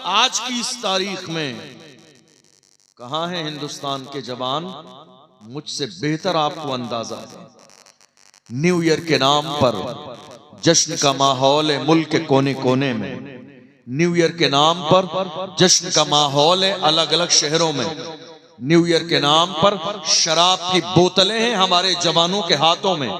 आज की इस तारीख में कहां है हिंदुस्तान के जवान? मुझसे बेहतर आपको अंदाजा है। न्यू ईयर के नाम पर जश्न का माहौल है मुल्क के कोने कोने में। न्यू ईयर के नाम पर जश्न का माहौल है अलग अलग शहरों में। न्यू ईयर के नाम पर शराब की बोतलें हैं हमारे जवानों के हाथों में।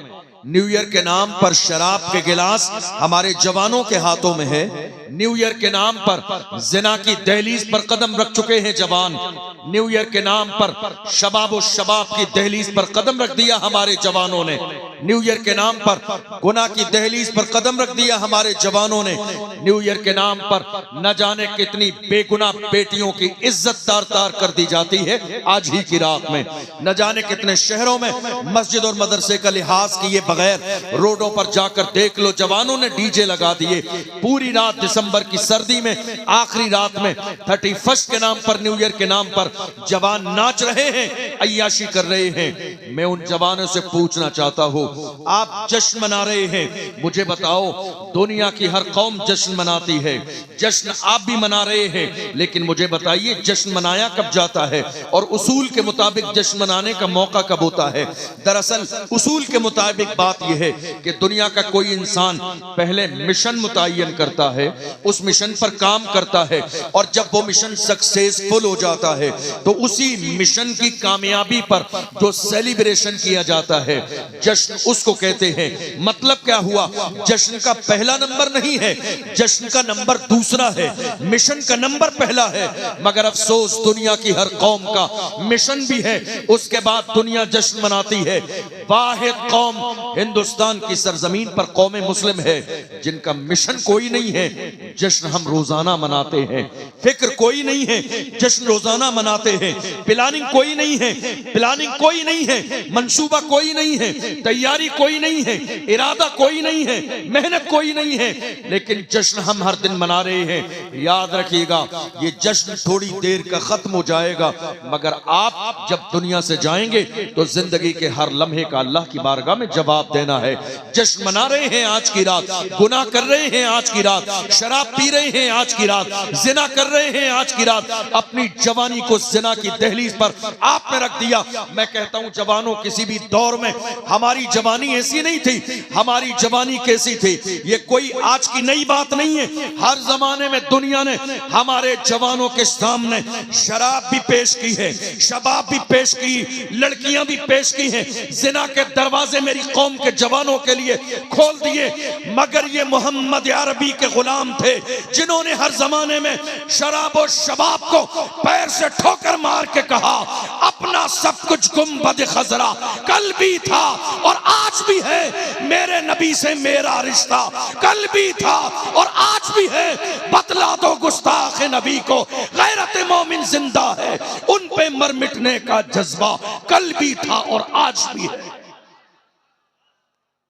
न्यू ईयर के नाम पर शराब के गिलास हमारे जवानों के हाथों में है। न्यू ईयर के नाम पर जिना की दहलीज पर कदम रख चुके हैं जवान। न्यू ईयर के नाम पर शबाब और शबाब की दहलीज पर कदम रख दिया हमारे जवानों ने। न्यू ईयर के नाम पर गुनाह की दहलीज पर कदम रख दिया हमारे जवानों ने। न्यू ईयर के नाम पर न जाने कितनी बेगुनाह बेटियों की इज्जत तार कर दी जाती है आज ही की रात में। न जाने कितने शहरों में मस्जिद और मदरसे का लिहाज किए बगैर रोडों पर जाकर देख लो, जवानों ने डीजे लगा दिए। पूरी रात दिसंबर की सर्दी में आखिरी रात में 31 के नाम पर, न्यू ईयर के नाम पर जवान नाच रहे हैं, अय्याशी कर रहे हैं। मैं उन जवानों से पूछना चाहता हूं, आप जश्न मना रहे हैं, मुझे बताओ दुनिया की हर कौम जश्न मनाती है, जश्न आप भी मना रहे हैं, लेकिन मुझे बताइए जश्न मनाया कब जाता है और उसूल के मुताबिक जश्न मनाने का मौका कब होता है? दरअसल उसूल के मुताबिक बात यह है कि दुनिया का कोई इंसान पहले मिशन मुतय्यन करता है, उस मिशन पर काम करता है, और जब वो मिशन सक्सेसफुल हो जाता है तो उसी मिशन की कामयाबी पर जो सेलिब्रेशन किया जाता है, जश्न उसको कहते हैं। मतलब क्या हुआ? जश्न का पहला नंबर नहीं है, जश्न का नंबर दूसरा है, मिशन का नंबर पहला है। मगर अफसोस दुनिया की हर कौम का मिशन भी है, उसके बाद दुनिया जश्न मनाती है। वाहिद कौम हिंदुस्तान की सरजमीन पर कौम मुस्लिम है जिनका मिशन कोई नहीं है, जश्न हम रोजाना मनाते हैं। फिक्र कोई नहीं है, जश्न रोजाना मनाते हैं। प्लानिंग कोई नहीं है, प्लानिंग कोई नहीं है, मंसूबा कोई नहीं है, तैयारी कोई नहीं है, इरादा कोई नहीं है, मेहनत कोई नहीं है, लेकिन जश्न हम हर दिन मना रहे हैं। याद रखिएगा ये जश्न थोड़ी देर का खत्म हो जाएगा, मगर आप जब दुनिया से जाएंगे तो जिंदगी के हर लम्हे का अल्लाह की बारगाह में जवाब देना है। जश्न मना रहे हैं आज की रात, गुनाह कर रहे हैं आज की रात, शराब पी रहे हैं आज की रात, जिना कर रहे हैं आज की रात, अपनी जवानी को जिना की दहलीज पर आपने रख दिया। मैं कहता हूं जवानों, किसी भी दौर में हमारी जवानी ऐसी नहीं थी। हमारी जवानी कैसी थी ये कोई आज की नई बात नहीं है। हर जमाने में दुनिया ने हमारे जवानों के सामने शराब भी पेश की है, शबाब भी पेश की, लड़कियां भी पेश की हैं, जिना के दरवाजे मेरी कौम के जवानों के लिए खोल दिए। मगर ये मोहम्मद अरबी के गुलाम थे जिन्होंने हर जमाने में शराब और शबाब को पैर से ठोकर मार के कहा, अपना सब कुछ गुंबद खजरा कल भी था और आज भी है, मेरे नबी से मेरा रिश्ता कल भी था और आज भी है। बतला दो गुस्ताख नबी को गैरत मोमिन जिंदा है, उन पे मर मिटने का जज्बा कल भी था और आज भी है।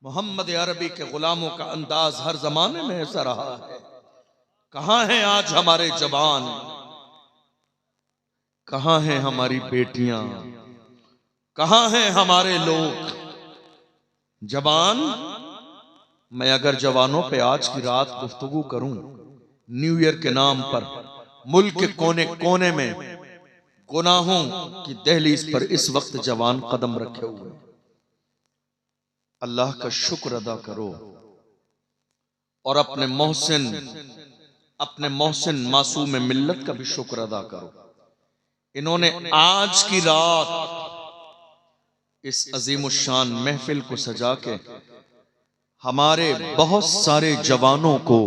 मोहम्मद अरबी के गुलामों का अंदाज हर जमाने में ऐसा रहा है। कहां हैं आज हमारे जवान? कहां हैं हमारी बेटियां? कहां हैं हमारे लोग? जवान, मैं अगर जवानों पे आज की रात गुफ्तगू करूं, न्यू ईयर के नाम पर मुल्क के कोने कोने में गुनाहों की दहलीज पर इस वक्त जवान कदम रखे हुए, अल्लाह का शुक्र अदा करो और अपने मोहसिन मासूम मिल्लत का भी शुक्र अदा करो। इन्होंने आज की रात इस अजीमुशान महफिल को सजा के हमारे बहुत सारे जवानों को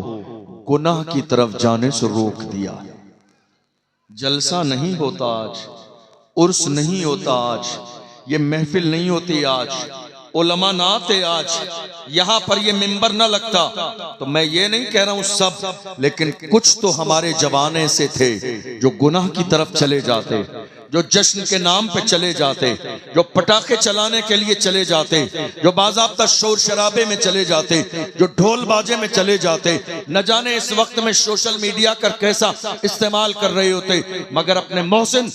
गुनाह की तरफ जाने से रोक दिया। जलसा नहीं होता आज, उर्स नहीं होता आज, ये महफिल नहीं होती आज, उलमा ना आते आज, यहां पर ये मिंबर ना लगता। तो मैं ये नहीं कह रहा हूं सब, लेकिन कुछ तो हमारे जवान ऐसे थे जो गुनाह की तरफ चले जाते, जो जश्न के नाम पे चले जाते, जो पटाखे चलाने के लिए चले जाते, जो बाज़ाब्ता शोर शराबे में चले जाते, जो ढोल बाजे में चले जाते, न जाने इस वक्त में सोशल मीडिया का कैसा इस्तेमाल कर रहे होते। मगर अपने मोहसिन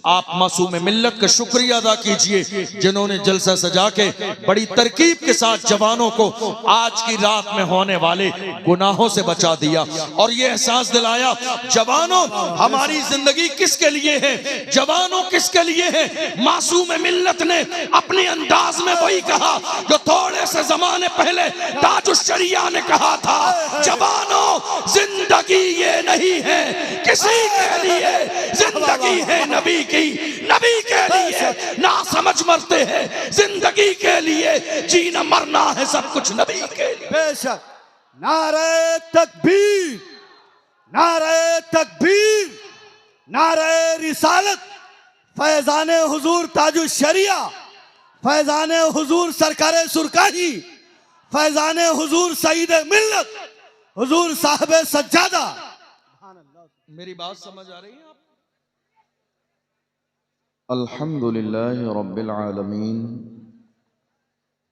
आप मासूम मिल्लत का शुक्रिया अदा कीजिए जिन्होंने जलसा सजा के बड़ी तरकीब के साथ जवानों को आज की रात में होने वाले गुनाहों से बचा दिया और ये एहसास दिलाया, जवानों हमारी जिंदगी किसके लिए है, जवानों किसके लिए है। मासूम मिल्लत ने अपने अंदाज में वही कहा जो थोड़े से जमाने पहले ताजुश शरिया ने कहा था, जवानों जिंदगी ये नहीं है किसी के लिए, जिंदगी है नबी की, नबी के लिए ना समझ मरते हैं, जिंदगी के लिए जीना मरना है सब कुछ नबी के लिए। बेशक। नारे तकबीर, नारे तकबीर, नारे रिसालत, फैजाने हुजूर ताजुश शरिया, फैजाने हुजूर सरकारे सुरकाही, फैजाने हुजूर सईद मिल्लत, हुजूर साहब सज्जादा। मेरी बात समझ आ रही है आप? अल्हम्दुलिल्लाहि रब्बिल आलमीन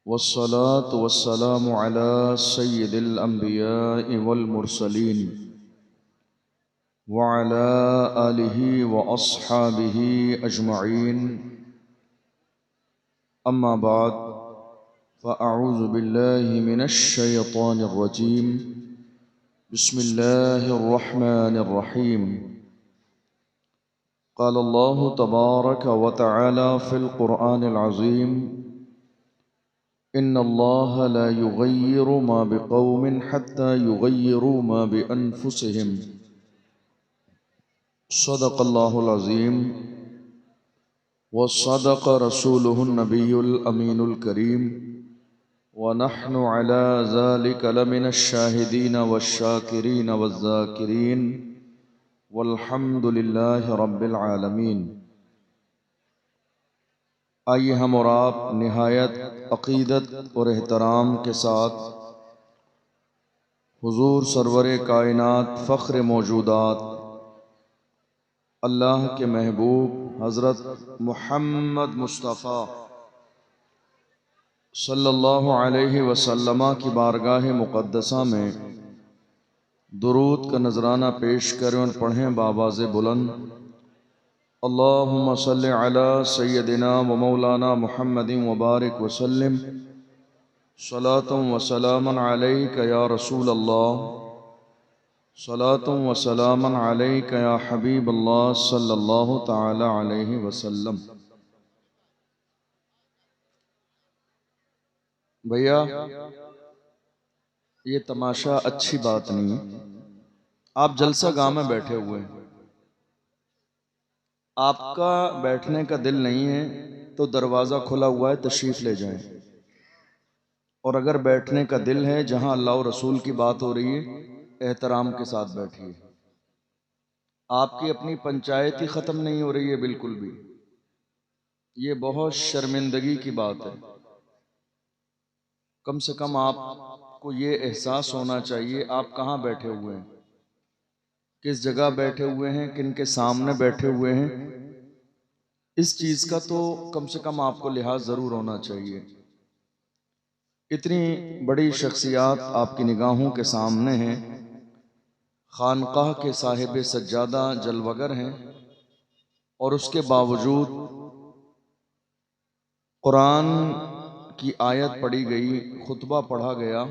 वस्सलातु वस्सलामु अला सय्यिदिल अंबिया'i वल मुरसलीन व अला आलिहि व अस्हाबिहि अजमईन। अम्मा बाद फ़अऊज़ु बिल्लाहि मिनश शैतानिर रजीम। बिस्मिल्लाहिर रहमानिर रहीम। क़ाल अल्लाहु तबारक व तआला फ़िल क़ुरआनिल अज़ीम, इन्नल्लाहा ला युग़य्यिरु मा बिक़ौमिन हत्ता युग़य्यिरु मा बिअन्फुसिहिम। सदक़ल्लाहुल अज़ीम व सदक़ रसूलुहुन नबियुल अमीनुल करीम व नहनु अला ज़ालिका लमिनश शाहिदीन वश्शाकिरीन वज़्ज़ाकिरीन वल्हम्दुलिल्लाहि रब्बिल आलमीन। आइए हम और आप निहायत अक़ीदत और एहतराम के साथ हुज़ूर सरवरे कायनात फ़ख्र मौजूदात अल्लाह के महबूब हज़रत मुहम्मद मुस्तफ़ा सल्लल्लाहु अलैहि वसल्लम की बारगाह मुक़द्दसा में दुरूद का नजराना पेश करें और पढ़ें बाबाज़ बुलंद, अल्लाहुम्मा सल्लि अला सय्यदिना व मौलाना मुहम्मदिन व बारिक वसल्लिम सलातुम व सलामन अलैका या रसूल अल्लाह, सलातुम व सलामन अलैका या हबीब अल्लाह सल्लल्लाहु तआला अलैहि वसल्लम। भैया ये तमाशा अच्छी बात नहीं है। आप जलसा गाह में बैठे हुए हैं, आपका बैठने का दिल नहीं है तो दरवाज़ा खुला हुआ है, तशरीफ़ ले जाएं। और अगर बैठने का दिल है, जहां अल्लाह और रसूल की बात हो रही है, एहतराम के साथ बैठिए। आपकी अपनी पंचायत ही ख़त्म नहीं हो रही है बिल्कुल भी। ये बहुत शर्मिंदगी की बात है। कम से कम आपको ये एहसास होना चाहिए आप कहाँ बैठे हुए हैं, किस जगह बैठे हुए हैं, किन के सामने बैठे हुए हैं। इस चीज़ का तो कम से कम आपको लिहाज ज़रूर होना चाहिए। इतनी बड़ी शख्सियात आपकी निगाहों के सामने हैं, खानकाह के साहिब सज्जादा जलवगर हैं, और उसके बावजूद कुरान की आयत पढ़ी गई, खुतबा पढ़ा गया,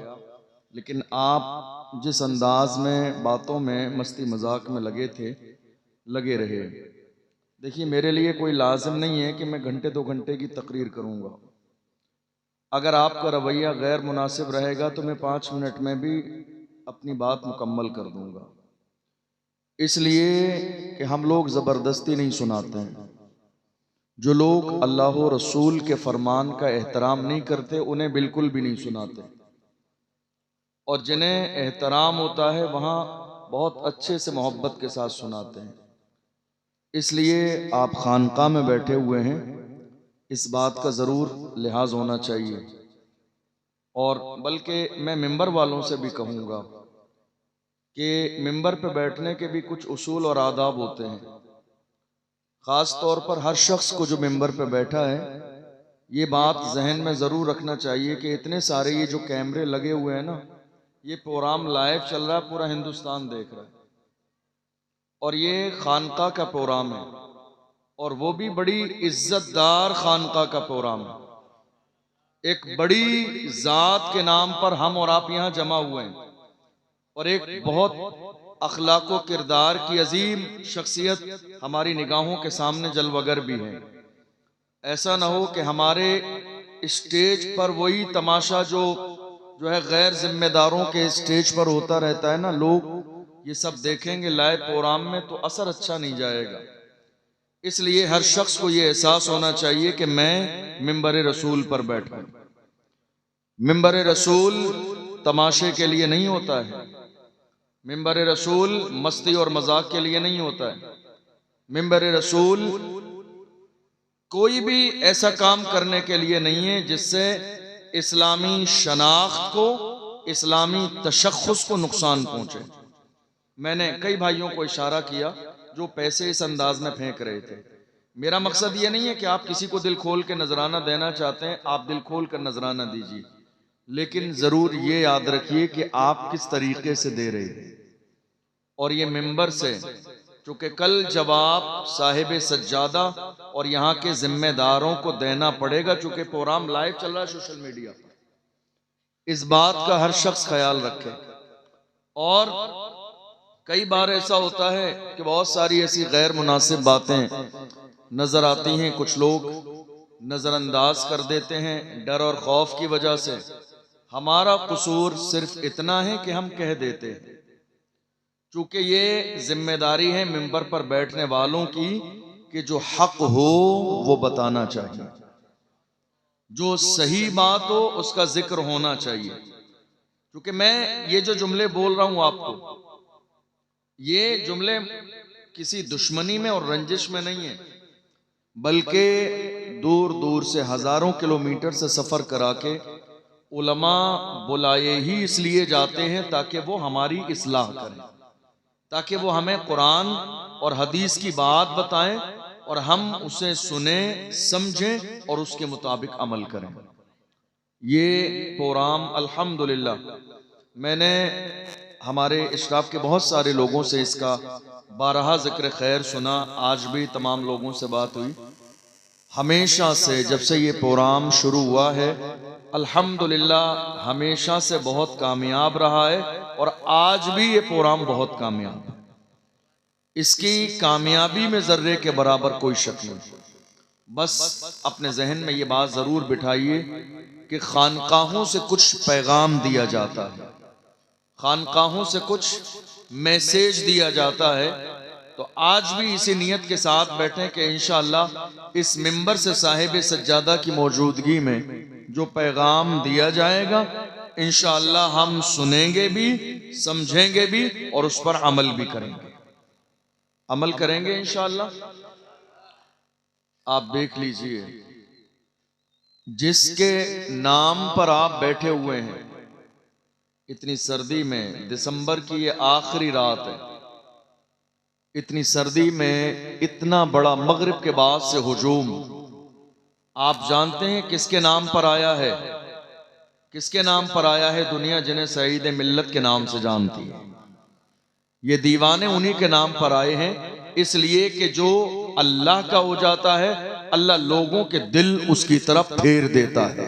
लेकिन आप जिस अंदाज में बातों में मस्ती मजाक में लगे थे, लगे रहे। देखिए, मेरे लिए कोई लाजिम नहीं है कि मैं घंटे 2 घंटे की तकरीर करूँगा। अगर आपका रवैया गैर मुनासिब रहेगा तो मैं 5 मिनट में भी अपनी बात मुकम्मल कर दूँगा। इसलिए कि हम लोग ज़बरदस्ती नहीं सुनाते हैं। जो लोग अल्लाह और रसूल के फरमान का एहतराम नहीं करते, उन्हें बिल्कुल भी नहीं सुनाते, और जिन्हें एहतराम होता है वहाँ बहुत अच्छे से मोहब्बत के साथ सुनाते हैं। इसलिए आप खानका में बैठे हुए हैं, इस बात का ज़रूर लिहाज होना चाहिए। और बल्कि मैं मिंबर वालों से भी कहूँगा कि मिंबर पर बैठने के भी कुछ उसूल और आदाब होते हैं। ख़ास तौर पर हर शख्स को जो मिंबर पर बैठा है, ये बात जहन में ज़रूर रखना चाहिए कि इतने सारे ये जो कैमरे लगे हुए हैं ना, ये प्रोग्राम लाइव चल रहा है, पूरा हिंदुस्तान देख रहा है, और ये खानका का प्रोग्राम है, और वो भी बड़ी इज्जतदार खानका का प्रोग्राम है। एक बड़ी जात के नाम पर हम और आप यहाँ जमा हुए हैं, और एक बहुत अखलाको किरदार की अजीम शख्सियत हमारी निगाहों के सामने जलवगर भी है। ऐसा ना हो कि हमारे स्टेज पर वही तमाशा जो है गैर जिम्मेदारों के स्टेज पर होता रहता है ना, लोग ये सब देखेंगे लाइव प्रोग्राम में तो असर अच्छा नहीं जाएगा। इसलिए हर शख्स को ये एहसास होना चाहिए कि मैं मिंबर रसूल पर बैठा। मिंबर रसूल तमाशे के लिए नहीं होता है, मिंबर रसूल मस्ती और मजाक के लिए नहीं होता है। मिंबर रसूल कोई भी ऐसा काम करने के लिए नहीं है जिससे इस्लामी शनाख्त को, इस्लामी तशख्खुस को नुकसान पहुंचे। मैंने कई भाइयों को इशारा किया जो पैसे इस अंदाज में फेंक रहे थे। मेरा मकसद ये नहीं है कि आप किसी को दिल खोल के नजराना देना चाहते हैं, आप दिल खोल कर नजराना दीजिए, लेकिन जरूर ये याद रखिए कि आप किस तरीके से दे रहे हैं। और ये मिंबर से, चूंकि कल जवाब साहिब सज्जादा और यहाँ के जिम्मेदारों को देना पड़ेगा, चूंकि प्रोग्राम लाइव चल रहा है सोशल मीडिया पर, इस बात का हर शख्स ख्याल रखे। और कई बार ऐसा होता है कि बहुत सारी ऐसी गैर मुनासिब बातें नजर आती हैं, कुछ लोग नजरअंदाज कर देते हैं डर और खौफ की वजह से। हमारा कसूर सिर्फ इतना है कि हम कह देते हैं, चूंकि ये जिम्मेदारी है मिंबर पर बैठने वालों की कि जो हक हो वो बताना चाहिए, जो सही बात हो उसका जिक्र होना चाहिए। क्योंकि मैं ये जो जुमले बोल रहा हूं आपको, ये जुमले किसी दुश्मनी में और रंजिश में नहीं है, बल्कि दूर दूर से हजारों किलोमीटर से सफर करा के उलमा बुलाए ही इसलिए जाते हैं ताकि वो हमारी इस्लाह करें, ताकि वो हमें कुरान और हदीस की बात बताएं और हम उसे सुने, समझें और उसके मुताबिक अमल करें। ये प्रोग्राम अल्हम्दुलिल्लाह मैंने हमारे स्टाफ के बहुत सारे लोगों से इसका बारहा जिक्र खैर सुना, आज भी तमाम लोगों से बात हुई। हमेशा से जब से ये प्रोग्राम शुरू हुआ है अल्हम्दुलिल्लाह हमेशा से बहुत कामयाब रहा है, और आज भी ये प्रोग्राम बहुत कामयाब है। इसकी कामयाबी में जर्रे के बराबर कोई शक नहीं। बस अपने जहन में ये बात जरूर बिठाइए कि खानकाहों से कुछ पैगाम दिया जाता है, खानकाहों से कुछ मैसेज दिया जाता है। तो आज भी इसी नियत के साथ बैठे कि इंशाअल्लाह इस मिंबर से साहिब सज्जादा की मौजूदगी में जो पैगाम दिया जाएगा इंशाअल्लाह हम सुनेंगे भी, समझेंगे भी और उस पर अमल भी करेंगे, अमल करेंगे इंशाअल्लाह। आप देख लीजिए, जिसके नाम पर आप बैठे हुए हैं, इतनी सर्दी में, दिसंबर की ये आखिरी रात है, इतनी सर्दी में इतना बड़ा मगरिब के बाद से हुजूम, आप जानते हैं किसके नाम पर आया है? किसके नाम पर आया है? दुनिया जिन्हें सईद मिल्लत के नाम से जानती है। ये दीवाने उन्हीं के नाम पर आए हैं, इसलिए कि जो अल्लाह का हो जाता है अल्लाह लोगों के दिल उसकी तरफ फेर देता है।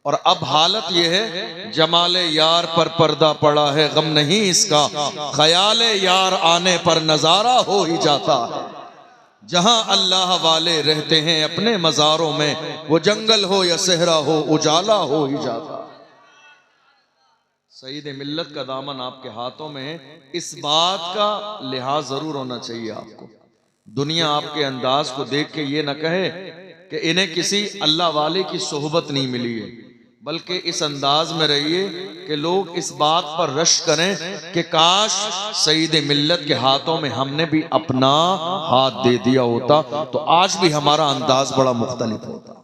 और अब हालत यह है, जमाले यार पर पर्दा पड़ा है, गम नहीं इसका, ख्याले यार आने पर नजारा हो ही जाता है। जहां अल्लाह वाले रहते हैं अपने मजारों में, वो जंगल हो या सहरा हो, उजाला हो ही जाता। सईद मिल्लत का दामन आपके हाथों में है, इस बात का लिहाज जरूर होना चाहिए आपको। दुनिया आपके अंदाज को देख के ये न कहे कि इन्हें किसी अल्लाह वाले की सोहबत नहीं मिली है, बल्कि इस अंदाज में रहिए कि लोग इस बात पर रश करें कि काश सईद मिल्लत के हाथों में हमने भी अपना हाथ दे दिया होता तो आज भी हमारा अंदाज बड़ा मुख्तलिफ होता।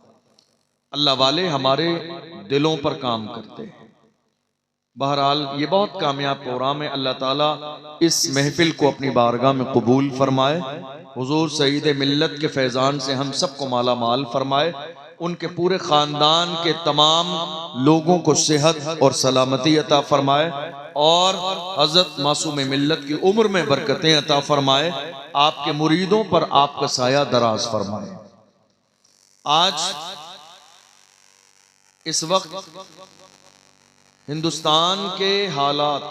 अल्लाह वाले हमारे दिलों पर काम करते हैं। बहरहाल ये बहुत कामयाब प्रोग्राम है। अल्लाह ताला इस महफिल को अपनी बारगाह में कबूल फरमाए, हुजूर सईद मिल्लत के फैजान से हम सबको माला माल फरमाए। उनके पूरे खानदान के तमाम लोगों को सेहत और सलामती अता फरमाए और हजरत मासूम मिल्लत की उम्र में बरकतें अता फरमाए, आपके मुरीदों पर आपका साया दराज फरमाए। आज इस वक्त हिंदुस्तान के हालात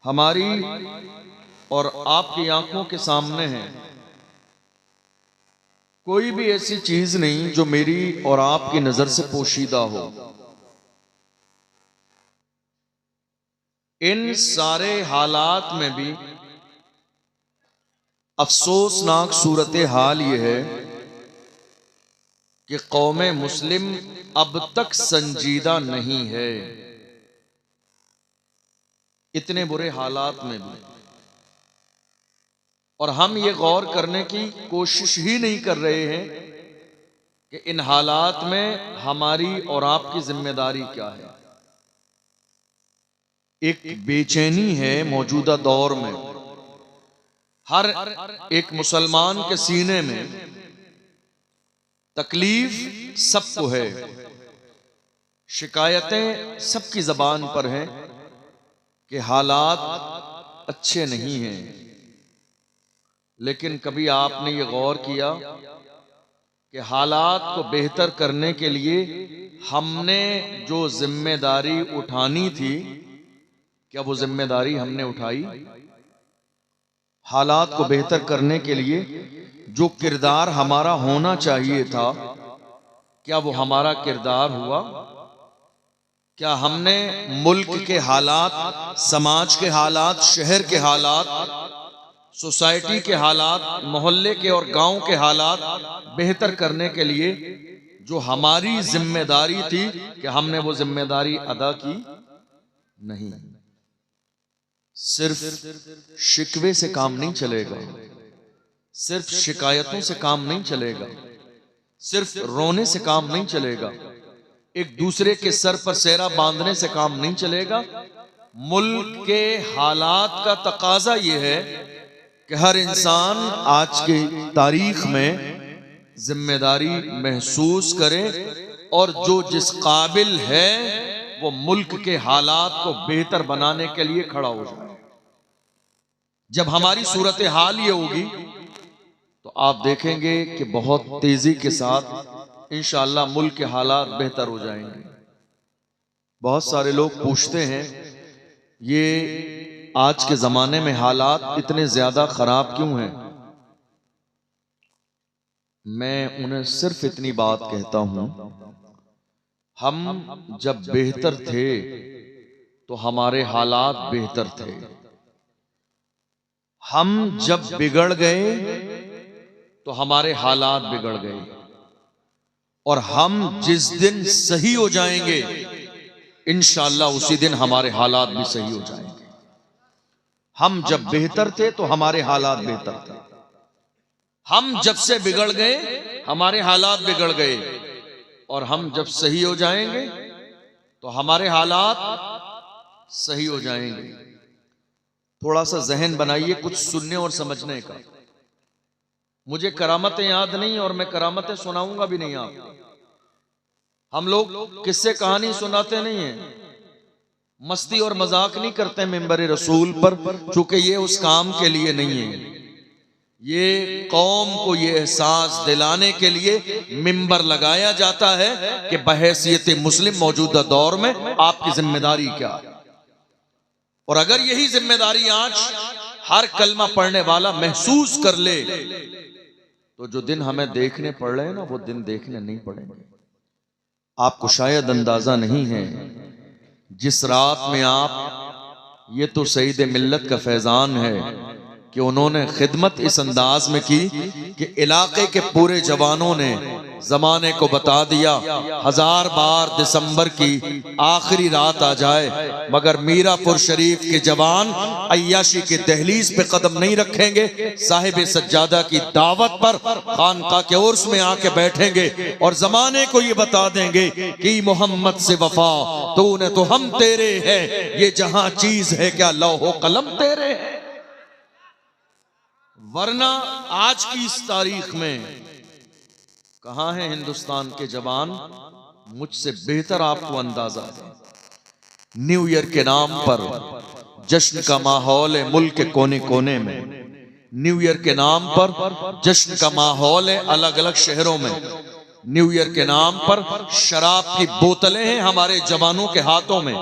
हमारी और आपकी आंखों के सामने हैं। कोई भी ऐसी चीज नहीं जो मेरी और आपकी नजर से पोशीदा हो। इन सारे हालात में भी अफसोसनाक सूरत हाल यह है कि कौम मुस्लिम अब तक संजीदा नहीं है। इतने बुरे हालात में भी, और हम ये गौर करने की कोशिश ही नहीं कर रहे हैं कि इन हालात में हमारी और आपकी जिम्मेदारी क्या है। एक बेचैनी है मौजूदा दौर में, हर एक मुसलमान के सीने में तकलीफ सबको है, शिकायतें सबकी जबान पर हैं कि हालात अच्छे नहीं हैं। लेकिन कभी आपने ये गौर किया कि हालात को बेहतर करने के लिए हमने जो जिम्मेदारी उठानी थी, क्या वो जिम्मेदारी हमने उठाई? हालात को बेहतर करने के लिए जो किरदार हमारा होना चाहिए था, क्या वो हमारा किरदार हुआ? क्या हमने मुल्क के हालात, समाज के हालात, शहर के हालात, सोसाइटी के हालात, मोहल्ले के और गांव के हालात बेहतर करने के लिए जो हमारी जिम्मेदारी थी, कि हमने वो जिम्मेदारी अदा की? नहीं। सिर्फ शिकवे से काम नहीं चलेगा, सिर्फ शिकायतों से काम नहीं चलेगा, सिर्फ रोने से काम नहीं चलेगा, एक दूसरे के सर पर सेहरा बांधने से काम नहीं चलेगा। मुल्क के हालात का तकाजा यह है कि हर इंसान आज की तारीख में जिम्मेदारी महसूस करे और जो जिस काबिल है वो मुल्क के हालात को बेहतर बनाने के लिए खड़ा हो जाए। जब हमारी सूरत हाल ये होगी तो आप देखेंगे कि बहुत तेजी के साथ इंशाअल्लाह मुल्क के हालात बेहतर हो जाएंगे। बहुत सारे लोग पूछते हैं ये आज के जमाने में हालात इतने ज्यादा खराब क्यों हैं? मैं उन्हें सिर्फ इतनी बात कहता हूं, हम जब बेहतर थे तो हमारे हालात बेहतर थे। हम जब बिगड़ गए तो हमारे हालात बिगड़ गए, और हम जिस दिन सही हो जाएंगे इंशाअल्लाह उसी दिन हमारे हालात भी सही हो जाएंगे। हम जब बेहतर थे तो हमारे हालात बेहतर थे, हम जब से बिगड़ गए हमारे हालात बिगड़ गए, और हम जब सही हो जाएंगे तो हमारे हालात सही हो जाएंगे। थोड़ा सा जहन बनाइए कुछ सुनने और समझने का। मुझे करामतें याद नहीं और मैं करामतें सुनाऊंगा भी नहीं आपको। हम लोग किस्से कहानी सुनाते नहीं हैं, मस्ती और मजाक नहीं करते मिंबर रसूल पर, चूंकि ये उस काम के लिए नहीं है। ये कौम को ये एहसास दिलाने के लिए मिंबर लगाया जाता है कि बहैसियत मुस्लिम मौजूदा दौर में आपकी जिम्मेदारी क्या है। और अगर यही जिम्मेदारी आज हर कलमा पढ़ने वाला महसूस कर ले तो जो दिन हमें देखने पड़ रहे हैं ना, वो दिन देखने नहीं पड़ेंगे। आपको शायद अंदाजा नहीं है, जिस रात में आप, ये तो सईद मिल्लत का फैजान है कि उन्होंने खिदमत इस अंदाज में की कि इलाके के पूरे जवानों ने जमाने को बता दिया 1000 बार दिसंबर की आखिरी रात आ जाए मगर मीरापुर शरीफ के जवान अय्याशी के दहलीज पे कदम नहीं रखेंगे, साहिब सज्जादा की दावत पर खानका के उर्स में आके बैठेंगे और जमाने को ये बता देंगे कि मोहम्मद से वफा तूने तो हम तेरे हैं, ये जहां चीज है क्या लौहो कलम तेरे है। वरना आज की इस तारीख में कहाँ है हिंदुस्तान के जवान, मुझसे बेहतर आपको अंदाजा है। न्यू ईयर के नाम पर जश्न का माहौल है मुल्क के कोने कोने में। न्यू ईयर के नाम पर जश्न का माहौल है अलग अलग शहरों में। न्यू ईयर के नाम पर शराब की बोतलें हैं हमारे जवानों के हाथों में।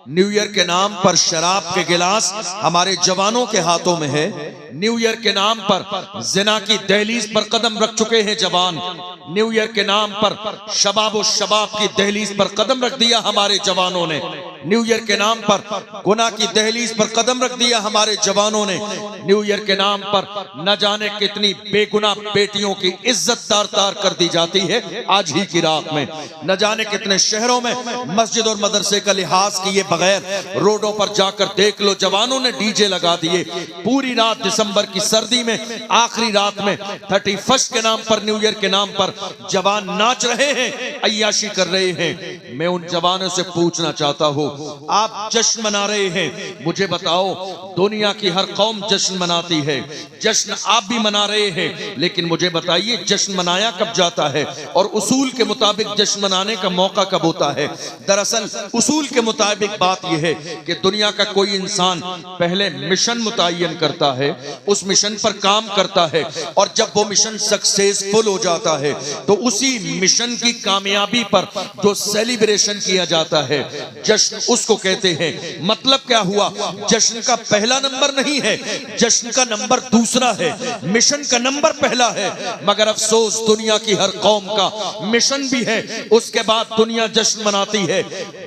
न्यू ईयर के नाम पर शराब के गिलास हमारे जवानों के हाथों में है। न्यू ईयर के नाम पर जिना की दहलीज पर कदम रख चुके हैं जवान। न्यू ईयर के नाम पर शबाब और शबाब की दहलीज पर कदम रख दिया हमारे जवानों ने। न्यू ईयर के नाम पर गुनाह की दहलीज पर कदम रख दिया हमारे जवानों ने। न्यू ईयर के नाम पर न जाने कितनी बेगुनाह बेटियों की इज्जत तार तार कर दी जाती है आज ही की रात में। न जाने कितने शहरों में मस्जिद और मदरसे का लिहाज किए बगैर रोडों पर जाकर देख लो, जवानों ने डीजे लगा दिए। पूरी रात दिसंबर की सर्दी में, आखिरी रात में 31 के नाम पर, न्यू ईयर के नाम पर जवान नाच रहे हैं, अय्याशी कर रहे हैं। मैं उन जवानों से पूछना चाहता हूं, आप जश्न मना रहे हैं, मुझे बताओ दुनिया की हर कौम जश्न मनाती है, जश्न आप भी मना रहे हैं, लेकिन मुझे बताइए जश्न मनाया कब जाता है और उसूल के मुताबिक जश्न मनाने का मौका कब होता है। दरअसल उसूल के मुताबिक बात यह है कि दुनिया का कोई इंसान पहले मिशन मुतय्यन करता है, उस मिशन पर काम करता है, और जब वो मिशन सक्सेसफुल हो जाता है तो उसी मिशन की कामयाबी पर जो सेलिब्रेशन किया जाता है, जश्न उसको कहते हैं। मतलब क्या हुआ, जश्न का पहला नंबर नहीं है, जश्न का नंबर दूसरा है, मिशन का नंबर पहला है। मगर अफसोस दुनिया की हर कौम का मिशन भी है, उसके बाद दुनिया जश्न मनाती है।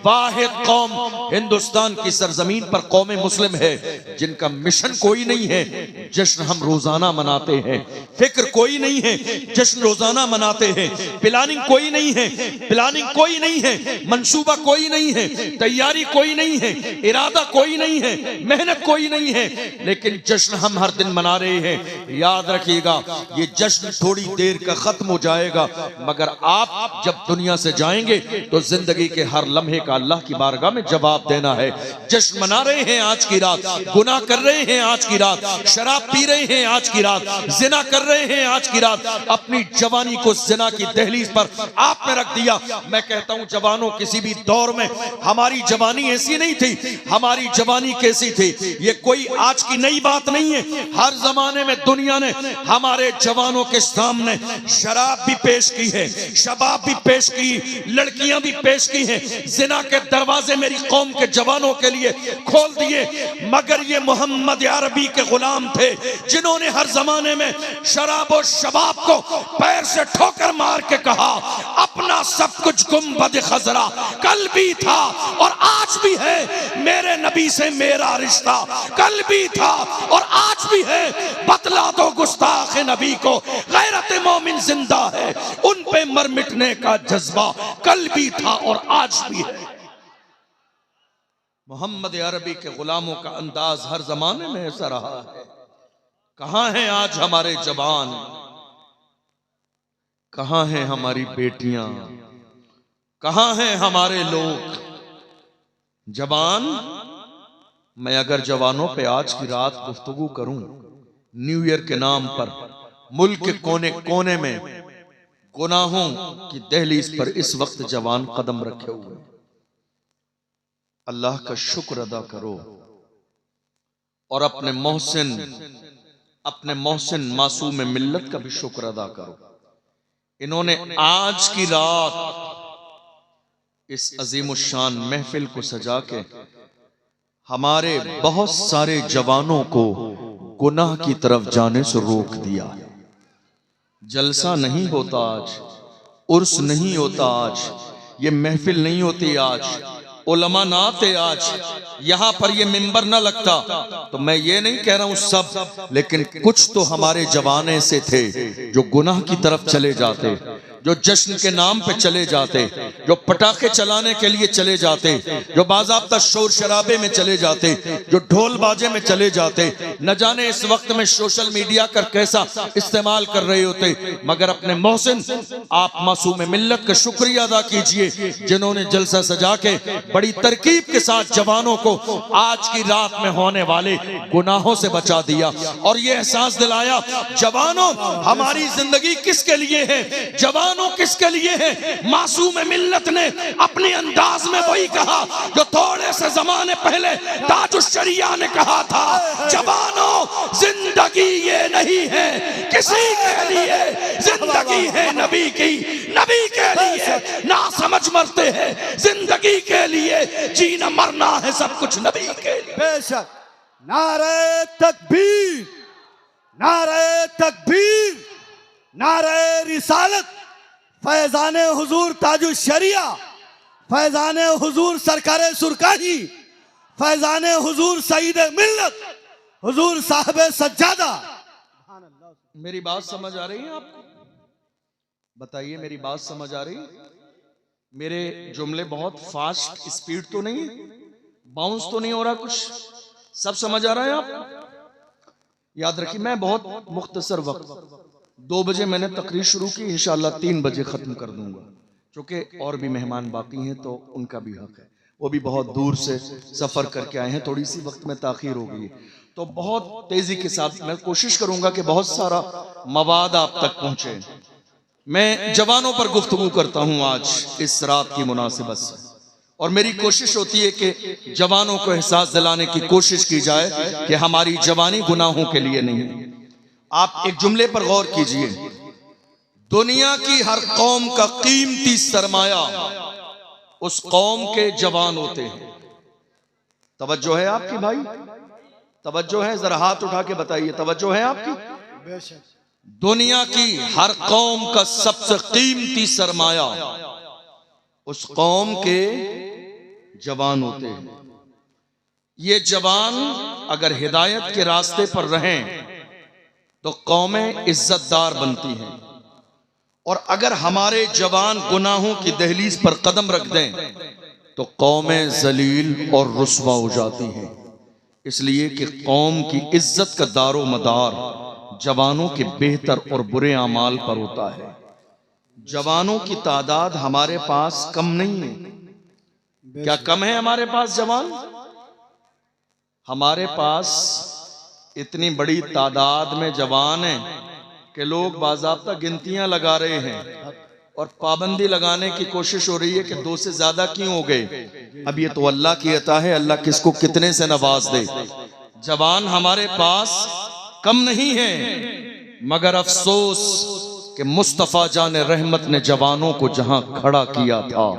वाहिद कौम हिंदुस्तान की सरजमीन पर कौम मुस्लिम है जिनका मिशन कोई नहीं है, जश्न हम रोजाना मनाते हैं। फिक्र कोई नहीं है, जश्न रोजाना मनाते हैं। प्लानिंग कोई नहीं है, प्लानिंग कोई नहीं है, मंसूबा कोई नहीं है, तैयारी कोई नहीं है, इरादा कोई नहीं है, मेहनत कोई नहीं है, लेकिन जश्न हम हर दिन मना रहे हैं। याद रखिएगा ये जश्न थोड़ी देर का खत्म हो जाएगा, मगर आप जब दुनिया से जाएंगे तो जिंदगी के हर लम्हे का अल्लाह की बारगाह में जवाब देना है। जश्न मना रहे हैं आज की रात, गुनाह कर रहे हैं आज की रात, शराब पी रहे हैं आज की रात, जिना कर रहे हैं आज की रात, अपनी जवानी को जिना की दहलीज पर आपने रख दिया। मैं कहता हूं जवानों, किसी भी दौर में हमारी जवानी ऐसी नहीं थी, हमारी जवानी कैसी थी ये कोई आज की नई बात नहीं है। हर जमाने में दुनिया ने हमारे जवानों के सामने शराब भी पेश की है, शबाब भी पेश की, लड़कियां भी पेश की हैं, जिना के दरवाजे मेरी कौम के जवानों के लिए खोल दिए। मगर ये मोहम्मद अरबी के गुलाम थे जिन्होंने हर जमाने में शराब और शबाब को पैर से ठोकर मार के कहा, अपना सब कुछ गुंबद खजरा कल भी था और आज भी है, मेरे नबी से मेरा रिश्ता कल भी था और आज भी है। बतला दो गुस्ताख नबी को गैरत मोमिन जिंदा है, उन पे मर मिटने का जज्बा कल भी था और आज भी है। मोहम्मद अरबी के गुलामों का अंदाज हर जमाने में ऐसा रहा है। कहां हैं आज हमारे जवान, कहां हैं हमारी बेटियां, कहां हैं हमारे लोग जवान। मैं अगर जवानों पे आज की रात गुफ्तगू करूं, न्यू ईयर के नाम पर मुल्क के कोने कोने में गुनाहों की दहलीज पर इस वक्त जवान कदम रखे हुए, अल्लाह का शुक्र अदा करो और अपने मोहसिन मासूम मिल्लत का भी शुक्र अदा करो। इन्होंने आज की रात इस अजीमुशान महफिल को सजा के हमारे बहुत सारे जवानों को गुनाह की तरफ जाने से रोक दिया। जलसा नहीं होता आज, उर्स नहीं होता आज, ये महफिल नहीं होती आज, उलमा ना आते आज, यहां पर ये मिंबर ना लगता। तो मैं ये नहीं कह रहा हूं सब, लेकिन कुछ तो हमारे जवान ऐसे थे जो गुनाह की तरफ चले जाते, जो जश्न के नाम पे चले जाते, जो पटाखे चलाने के लिए चले जाते, जो बाज़ाब्ता शोर शराबे में चले जाते, जो ढोल बाजे में चले जाते। न जाने इस वक्त में सोशल मीडिया का कैसा इस्तेमाल कर रहे होते। मगर अपने मोहसिन आप मासूम मिल्लत का शुक्रिया अदा कीजिए जिन्होंने जलसा सजा के बड़ी तरकीब के साथ जवानों को आज की रात में होने वाले गुनाहों से बचा दिया और ये एहसास दिलाया, जवानों हमारी जिंदगी किसके लिए है, जवान जवानों किसके लिए है? मासूम मिल्लत ने अपने अंदाज में वही कहा जो थोड़े से जमाने पहले ताजुश्शरिया ने कहा था, जवानों जिंदगी ये नहीं है किसी के लिए, जिंदगी है नबी की, नबी के लिए ना समझ मरते हैं, जिंदगी के लिए जीना मरना है सब कुछ नबी के लिए। बेशक। नारे तकबीर, नारे तकबीर, नारे रिसालत, फैजाने हुजूर ताजुश्शरिया, फैजाने हुजूर सरकारे सुरकाही, फैजाने हुजूर सईद मिल्लत, हुजूर साहब सज्जादा। मेरी बात समझ आ रही है आपको? बताइए, मेरी बात समझ आ रही? मेरे जुमले बहुत फास्ट स्पीड तो नहीं है, बाउंस तो नहीं हो रहा कुछ? सब समझ आ रहा है आपको? याद रखिए, मैं बहुत मुख्तसर वक्त 2 बजे मैंने तकरीर शुरू की, इंशाल्लाह 3 बजे खत्म कर दूंगा, क्योंकि और भी मेहमान बाकी हैं तो उनका भी हक है, वो भी बहुत दूर से सफर करके आए हैं, थोड़ी सी वक्त में ताखीर हो गई, तो बहुत तेजी के साथ मैं कोशिश करूंगा कि बहुत सारा मवाद आप तक पहुंचे। मैं जवानों पर गुफ्तगू करता हूं आज इस रात की मुनासिबत से, और मेरी कोशिश होती है कि जवानों को एहसास दिलाने की कोशिश की जाए कि हमारी जवानी गुनाहों के लिए नहीं। आप एक जुमले पर गौर कीजिए, दुनिया की हर कौम का कीमती सरमाया उस कौम के जवान होते हैं। तवज्जो है आपकी भाई? तवज्जो है? जरा हाथ उठा के बताइए, तवज्जो है आपकी? दुनिया की हर कौम का सबसे कीमती सरमाया उस कौम के जवान होते हैं। ये जवान अगर हिदायत के रास्ते पर रहें तो कौमें इज्जतदार बनती हैं, और अगर हमारे जवान गुनाहों की दहलीज पर कदम रख दें तो कौमें जलील और रुस्वा हो जाती हैं। इसलिए कि कौम की इज्जत का दारो मदार जवानों के बेहतर और बुरे अमाल पर होता है। जवानों की तादाद हमारे पास कम नहीं है। क्या कम है हमारे पास जवान? हमारे पास इतनी बड़ी तादाद में जवान हैं कि लोग बाज़ाब्ता गिनतियां लगा रहे हैं और पाबंदी लगाने की कोशिश हो रही है कि 2 से ज्यादा क्यों हो गए। अब ये तो अल्लाह की अता है, अल्लाह किसको कितने से नवाज दे। जवान हमारे पास कम नहीं है, मगर अफसोस कि मुस्तफा जान रहमत ने जवानों को जहां खड़ा किया था,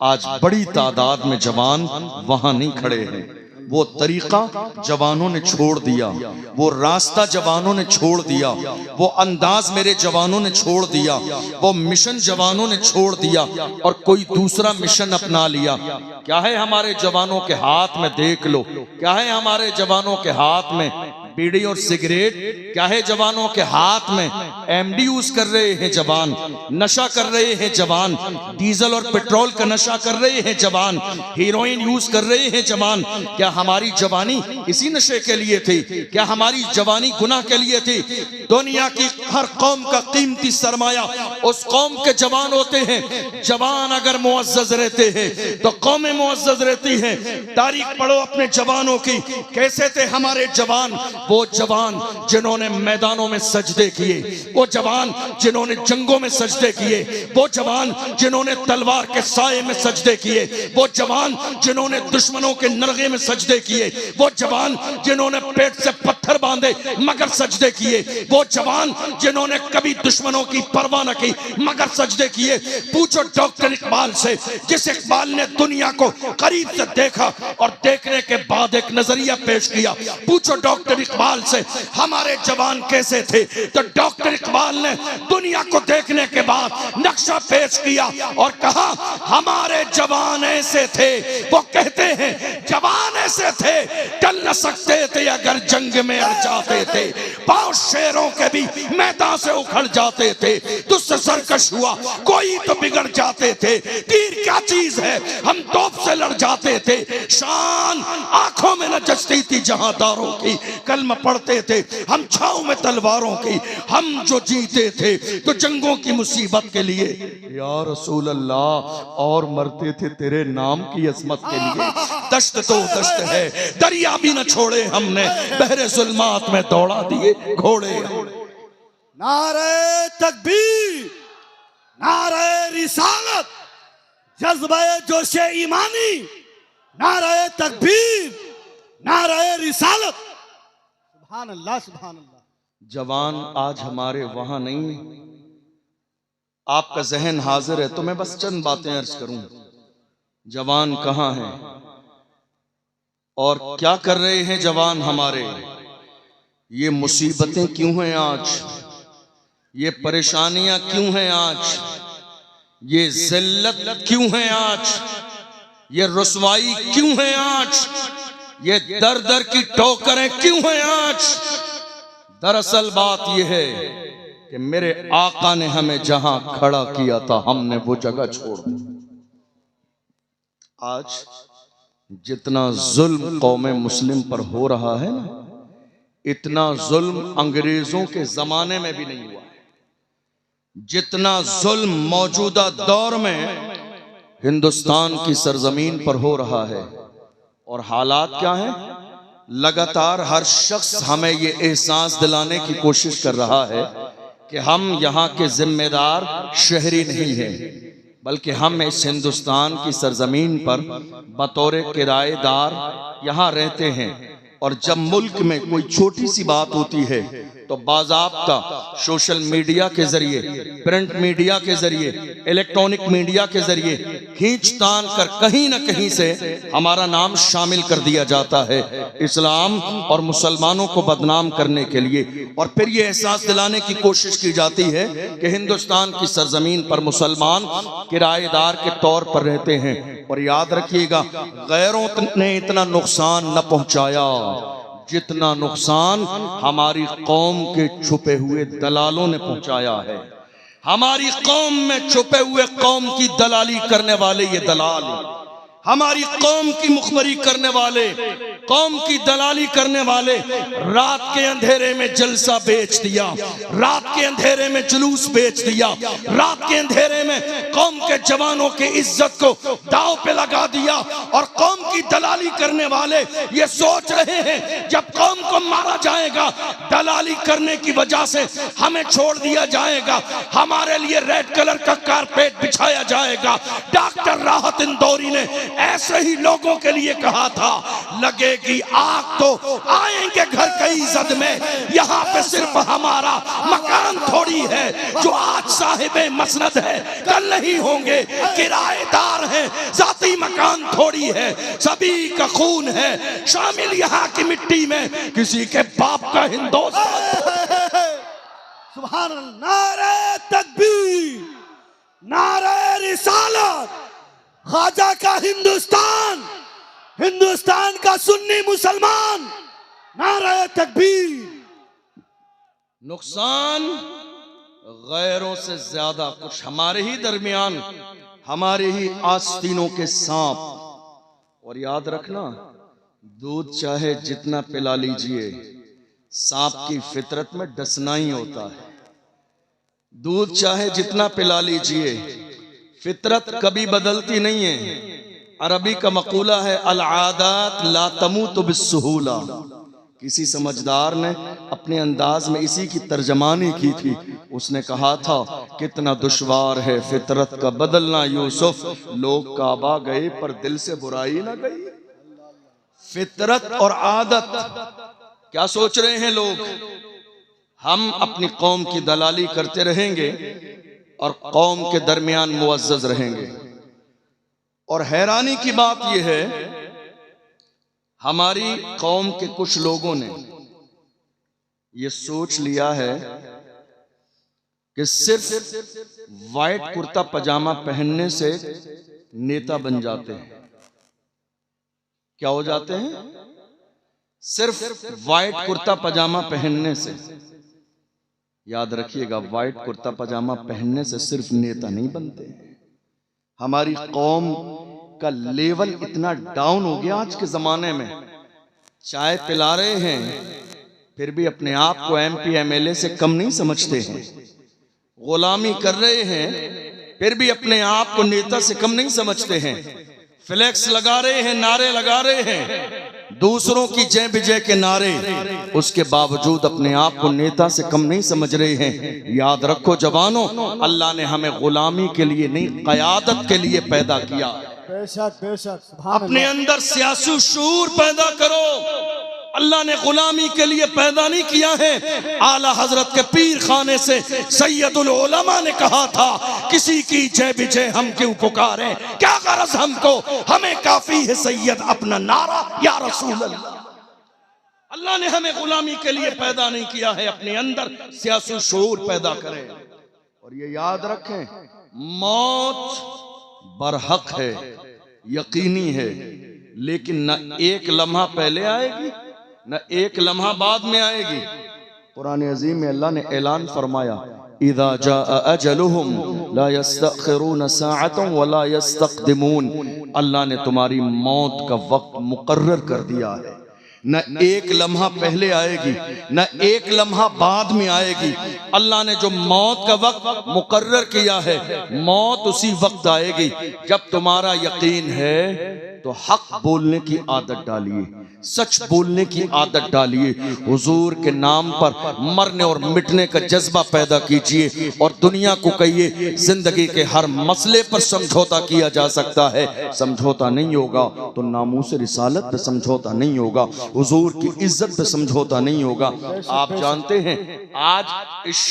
आज बड़ी तादाद में जवान वहां नहीं खड़े हैं। वो तरीका जवानों ने छोड़ दिया, वो रास्ता जवानों ने छोड़ दिया, वो अंदाज मेरे जवानों ने छोड़ दिया, वो मिशन जवानों ने छोड़ दिया और कोई दूसरा मिशन अपना लिया। क्या है हमारे जवानों के हाथ में? देख लो, क्या है हमारे जवानों के हाथ में? बीड़ी और सिगरेट। क्या है जवानों के हाथ में? एमडी यूज कर रहे हैं जवान, नशा कर रहे हैं जवान, डीजल और पेट्रोल का नशा कर रहे हैं जवान, हीरोइन यूज कर रहे हैं जवान। क्या हमारी जवानी इसी नशे के लिए थी? क्या हमारी जवानी गुनाह के लिए थी? दुनिया की हर कौम का कीमती सरमाया उस कौम के जवान होते हैं। जवान अगर मुअज़्ज़ज़ रहते हैं तो कौमें मुअज़्ज़ज़ रहती हैं। तारीख पढ़ो अपने जवानों की, कैसे थे हमारे जवान। वो जवान जिन्होंने मैदानों में सजदे किए, वो जवान जिन्होंने जंगों में सजदे किए, वो जवान जिन्होंने तलवार के साए में सजदे किए, वो जवान जिन्होंने दुश्मनों के नरगे में सजदे किए, वो जवान जिन्होंने पेट से पत्थर बांधे मगर सजदे किए, वो जवान जिन्होंने कभी दुश्मनों की परवाह न की मगर सजदे किए। पूछो डॉक्टर इकबाल से, जिस इकबाल ने दुनिया को करीब से देखा और देखने के बाद एक नजरिया पेश किया, पूछो डॉक्टर इकबाल से हमारे जवान कैसे थे, तो डॉक्टर इकबाल ने दुनिया को देखने के बाद नक्शा पेश किया और कहा हमारे जवान ऐसे थे। वो कहते हैं जवान ऐसे थे, टल न सकते थे अगर जंग में अड़ जाते थे, पांव शेरों के भी मैदान से उखड़ जाते थे, तुझसे सरकश हुआ कोई तो बिगड़ जाते थे, तीर क्या चीज है हम तोप से लड़ जाते थे, शान आंखों में न जचती थी जहांदारों की, कलमा पढ़ते थे हम छांव में तलवारों की, हम जो जीते थे तो जंगों की मुसीबत के लिए या रसूल अल्लाह, और मरते थे तेरे नाम की अजमत के लिए। दश्त तो दश्त है, दरिया भी न छोड़े हमने, बहरे जुल्मात में दौड़ा दिए घोड़े। नारे तकबीर, नारे रिसालत, जज्बे जोशे ईमानी, नारे तकबीर, नारे रिसालत। सुभान अल्लाह, सुभान अल्लाह। जवान आज हमारे वहां नहीं, आपका जहन हाजिर है तो मैं बस चंद बातें अर्ज करूं। जवान कहां हैं और क्या कर रहे हैं जवान हमारे? ये मुसीबतें क्यों हैं आज? ये परेशानियां क्यों हैं आज? ये जिल्लत क्यों है आज? ये रुसवाई क्यों है आज? ये दर दर की ठोकरें क्यों हैं आज? दरअसल बात यह है कि मेरे आका ने हमें जहां खड़ा किया था हमने वो जगह छोड़ दी। आज जितना जुल्म कौमे मुस्लिम पर हो रहा है ना, इतना जुल्म अंग्रेजों के जमाने में भी नहीं हुआ है। जितना जुल्म मौजूदा दौर में हिंदुस्तान की सरजमीन पर हो रहा है, और हालात क्या हैं? लगातार हर शख्स हमें ये एहसास दिलाने की कोशिश कर रहा है कि हम यहाँ के जिम्मेदार शहरी नहीं हैं, बल्कि हम इस हिंदुस्तान की सरजमीन पर बतौर किराएदार यहाँ रहते हैं। और जब मुल्क में कोई छोटी सी बात होती है तो बाज़ाब्ता सोशल मीडिया के जरिए, प्रिंट मीडिया के जरिए, इलेक्ट्रॉनिक मीडिया के जरिए खींचतान कर कहीं न कहीं से हमारा नाम शामिल कर दिया जाता है इस्लाम और मुसलमानों को बदनाम करने के लिए। और फिर ये एहसास दिलाने की कोशिश की जाती है कि हिंदुस्तान की सरजमीन पर मुसलमान किराएदार के तौर पर रहते हैं। और याद रखिएगा, गैरों ने इतना नुकसान न पहुंचाया जितना नुकसान हमारी कौम के छुपे हुए दलालों ने पहुंचाया है। हमारी कौम में छुपे हुए कौम की दलाली करने वाले ये दलाल, हमारी कौम की मुखबरी करने वाले, कौम की दलाली करने वाले रात के अंधेरे में जलसा बेच दिया, रात के अंधेरे में जुलूस बेच दिया, रात के अंधेरे में कौम के जवानों की इज्जत को दांव पे लगा दिया। और कौम की दलाली करने वाले ये सोच रहे हैं जब कौम को मारा जाएगा, दलाली करने की वजह से हमें छोड़ दिया जाएगा, हमारे लिए रेड कलर का कारपेट बिछाया जाएगा। डॉक्टर राहत इंदौरी ने ऐसे ही लोगों के लिए कहा था, लगेगी आग तो आएंगे घर कई जद में, यहाँ पे सिर्फ हमारा मकान थोड़ी है। जो आज साहिबे मसनद है कल नहीं होंगे, किराएदार हैं, जाती मकान थोड़ी है, सभी का खून है शामिल यहाँ की मिट्टी में, किसी के बाप का हिंदुस्तान। सुभान अल्लाह। नारे तकबीर, नारे रिसालत, ख्वाजा का हिंदुस्तान, हिंदुस्तान का सुन्नी मुसलमान, नारे तकबीर। नुकसान गैरों से ज्यादा कुछ हमारे ही दरमियान, हमारे ही आस्तीनों के सांप। और याद रखना, दूध चाहे जितना पिला लीजिए, सांप की फितरत में डसना ही होता है। दूध चाहे जितना पिला लीजिए, फितरत कभी बदलती नहीं है। अरबी का मकूला है, अल आदात ला तमूतु बिस्सुहूला। किसी समझदार ने अपने अंदाज में इसी की तर्जमानी की थी। उसने कहा था, कितना दुश्वार है फितरत का बदलना यूसुफ, लोग काबा गए पर दिल से बुराई ना गई। फितरत और आदत, क्या सोच रहे हैं लोग? हम अपनी कौम की दलाली करते रहेंगे और कौम के दरमियान मुअज़्ज़ज़ रहेंगे। और हैरानी की बात यह है, हमारी कौम के कुछ लोगों ने यह सोच लिया है कि सिर्फ वाइट कुर्ता पजामा पहनने से नेता बन जाते हैं। क्या हो जाते हैं? सिर्फ वाइट कुर्ता पजामा पहनने से। याद रखिएगा, वाइट कुर्ता पजामा पहनने से सिर्फ नेता नहीं बनते। हमारी कौम का लेवल इतना डाउन हो गया आज के जमाने में, चाय पिला रहे हैं फिर भी अपने आप को एमपी एमएलए से कम नहीं समझते हैं। गुलामी कर रहे हैं फिर भी अपने आप को नेता से कम नहीं समझते हैं। फ्लैक्स लगा रहे हैं, नारे लगा रहे हैं, दूसरों की जय विजय के नारे, उसके बावजूद अपने आप को नेता से कम नहीं समझ रहे हैं। याद रखो जवानों, अल्लाह ने हमें गुलामी के लिए नहीं, क़यादत के लिए पैदा किया। बेशक बेशक, सुभान अपने अल्लाह। अंदर सियासी शूर पैदा करो। अल्लाह ने गुलामी के लिए पैदा नहीं किया है। आला हजरत के पीर खाने से सैयदुल उलमा ने कहा था, किसी की जय विजय हम क्यों पुकारें, क्या गरज हमको, हमें काफी है सैयद अपना नारा या रसूल अल्लाह। अल्लाह ने हमें गुलामी के लिए पैदा नहीं किया है, अपने अंदर सियासी शूर पैदा करें। और ये याद रखें, मौत बरहक है, यकीनी है, लेकिन न एक लम्हा पहले आएगी न एक लम्हा बाद में आएगी। कुरान अजीम में अल्लाह ने ऐलान फरमाया, इज़ा जाअ अजलुहुम ला यस्तअखिरून साअतन वला यस्तक़दिमून। अल्लाह ने तुम्हारी मौत का वक्त मुकर्रर कर दिया है, न एक लम्हा पहले आएगी न एक लम्हा बाद में आएगी। अल्लाह ने जो मौत का वक्त मुकर्रर किया है, मौत उसी वक्त आएगी जब तुम्हारा यकीन है तो हक बोलने की आदत डालिए, सच बोलने की आदत डालिए, हुजूर के नाम पर मरने और मिटने का जज्बा पैदा कीजिए और दुनिया को कहिए जिंदगी के हर मसले पर समझौता किया जा सकता है, समझौता नहीं होगा तो नामूस रिसालत पे समझौता नहीं होगा, हुजूर की इज्जत पे समझौता नहीं होगा। आप जानते हैं आज इस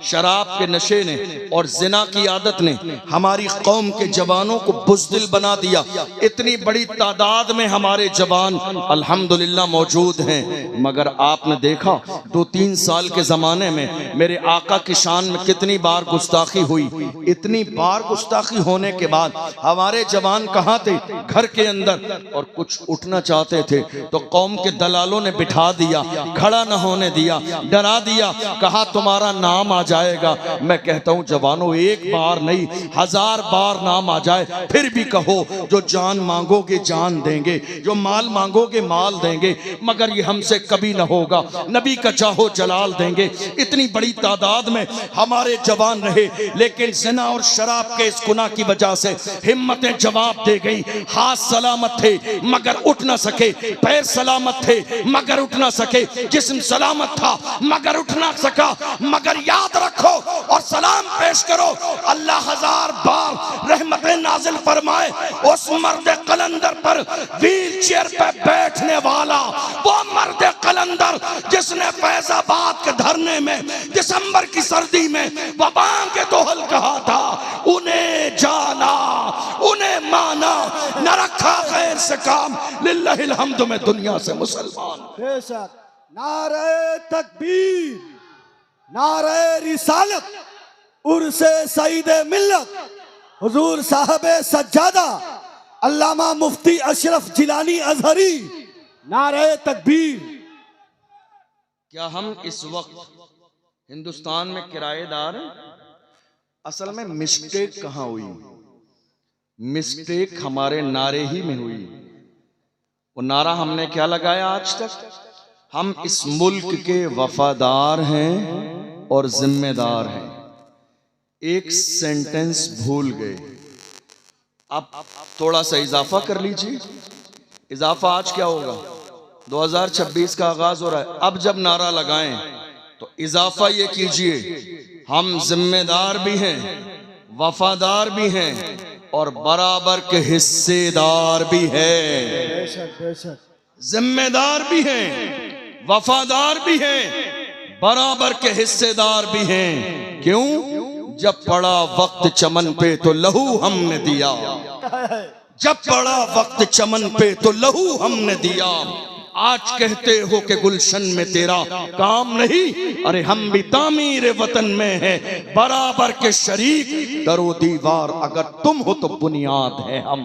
शराब के नशे ने और जिना की आदत ने हमारी कौम के जवानों को बुज़दिल बना दिया। इतनी बड़ी तादाद में हमारे जवान अल्हम्दुलिल्लाह मौजूद हैं, मगर आपने देखा 2-3 साल के जमाने में मेरे आका की शान में कितनी बार गुस्ताखी हुई। इतनी बार गुस्ताखी होने के बाद हमारे जवान कहाँ थे? घर के अंदर। और कुछ उठना चाहते थे तो कौम के दलालों ने बिठा दिया, खड़ा न होने दिया, डरा दिया, कहा तुम्हारा नाम आ जाएगा। मैं कहता हूँ जवानों, एक बार नहीं 1000 बार नाम आ जाए फिर भी कहो, जो जान मांगोगे जान देंगे, जो माल मांगोगे माल देंगे, मगर ये हमसे कभी न होगा, नबी का चाहो जलाल देंगे। इतनी बड़ी तादाद में हमारे जवान रहे, लेकिन ज़िना और शराब के इस गुनाह की वजह से हिम्मतें जवाब दे गई। हाथ सलामत थे मगर उठ न सके, पैर सलामत थे मगर उठ न सके, जिस्म सलामत था मगर उठ न सका। मगर याद रखो और सलाम पेश करो, अल्लाह 1000 बार रहमतें नाजिल फरमाए उस मर्द कलंदर पर, व्हील चेयर पे बैठने वाला वो मर्द कलंदर जिसने फैजाबाद के धरने में दिसंबर की सर्दी में वबाम के दोहल कहा था, उन्हें जाना उन्हें माना, न रखा खैर से काम, लिल्लाहिल हम्द में दुनिया से मुसलमान। बेशक, नारे तकबीर, नारे रिसालत, उर्से सईदे मिल्लत, हुजूर साहबे सज्जादा अल्लामा मुफ्ती अशरफ जिलानी अजहरी, नारे तकबीर। क्या हम इस वक्त हिंदुस्तान में किराएदार हैं? असल में मिस्टेक कहाँ हुई? मिस्टेक हमारे नारे ही में हुई। वो नारा हमने क्या लगाया आज तक? हम इस मुल्क के वफादार हैं और जिम्मेदार हैं। एक सेंटेंस भूल गए। अब थोड़ा सा इजाफा कर लीजिए। इजाफा आज क्या होगा? 2026 का आगाज हो रहा है। अब जब नारा लगाएं तो इजाफा ये कीजिए, हम जिम्मेदार भी हैं, वफादार भी हैं और बराबर के हिस्सेदार भी हैं। बेशक बेशक, जिम्मेदार भी हैं, वफादार भी हैं, बराबर के हिस्सेदार भी हैं। क्यों? जब पड़ा वक्त चमन पे तो लहू हमने दिया, जब पड़ा वक्त चमन पे तो लहू हमने दिया। आज कहते हो कि गुलशन में तेरा काम नहीं, अरे हम भी तामीर वतन में हैं, बराबर के शरीक, दरो दीवार अगर तुम हो तो बुनियाद है हम।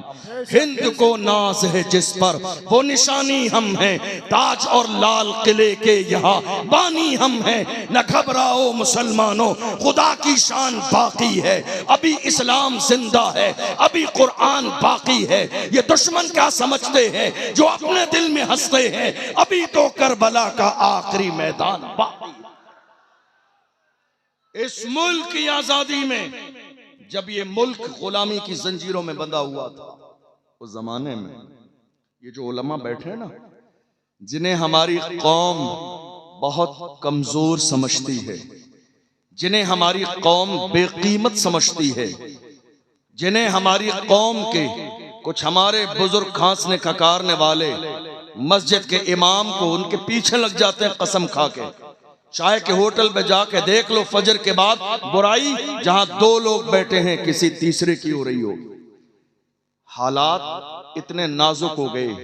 हिंद को नाज है जिस पर वो निशानी हम हैं, ताज और लाल किले के यहाँ बानी हम हैं। न घबराओ मुसलमानों, खुदा की शान बाकी है, अभी इस्लाम जिंदा है, अभी कुरान बाकी है। ये दुश्मन क्या समझते हैं जो अपने दिल में हंसते हैं, अभी तो करबला का आखिरी मैदान बाकी। इस मुल्क की आजादी में जब ये मुल्क गुलामी की जंजीरों में बंधा हुआ था, उस जमाने में ये जो उलमा बैठे हैं ना, जिन्हें हमारी कौम बहुत कमजोर समझती है, जिन्हें हमारी कौम बेकीमत समझती है, जिन्हें हमारी कौम के कुछ हमारे बुजुर्ग खांसने खकारने वाले मस्जिद के इमाम को उनके पीछे लग जाते हैं कसम खा के। चाय के होटल पे जाके देख लो, फजर के बाद बुराई जहां 2 लोग बैठे हैं किसी तीसरे की हो रही हो। हालात इतने नाजुक हो गए,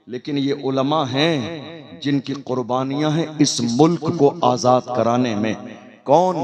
लेकिन ये उलमा हैं जिनकी कुर्बानियां हैं इस मुल्क को आजाद कराने में। कौन?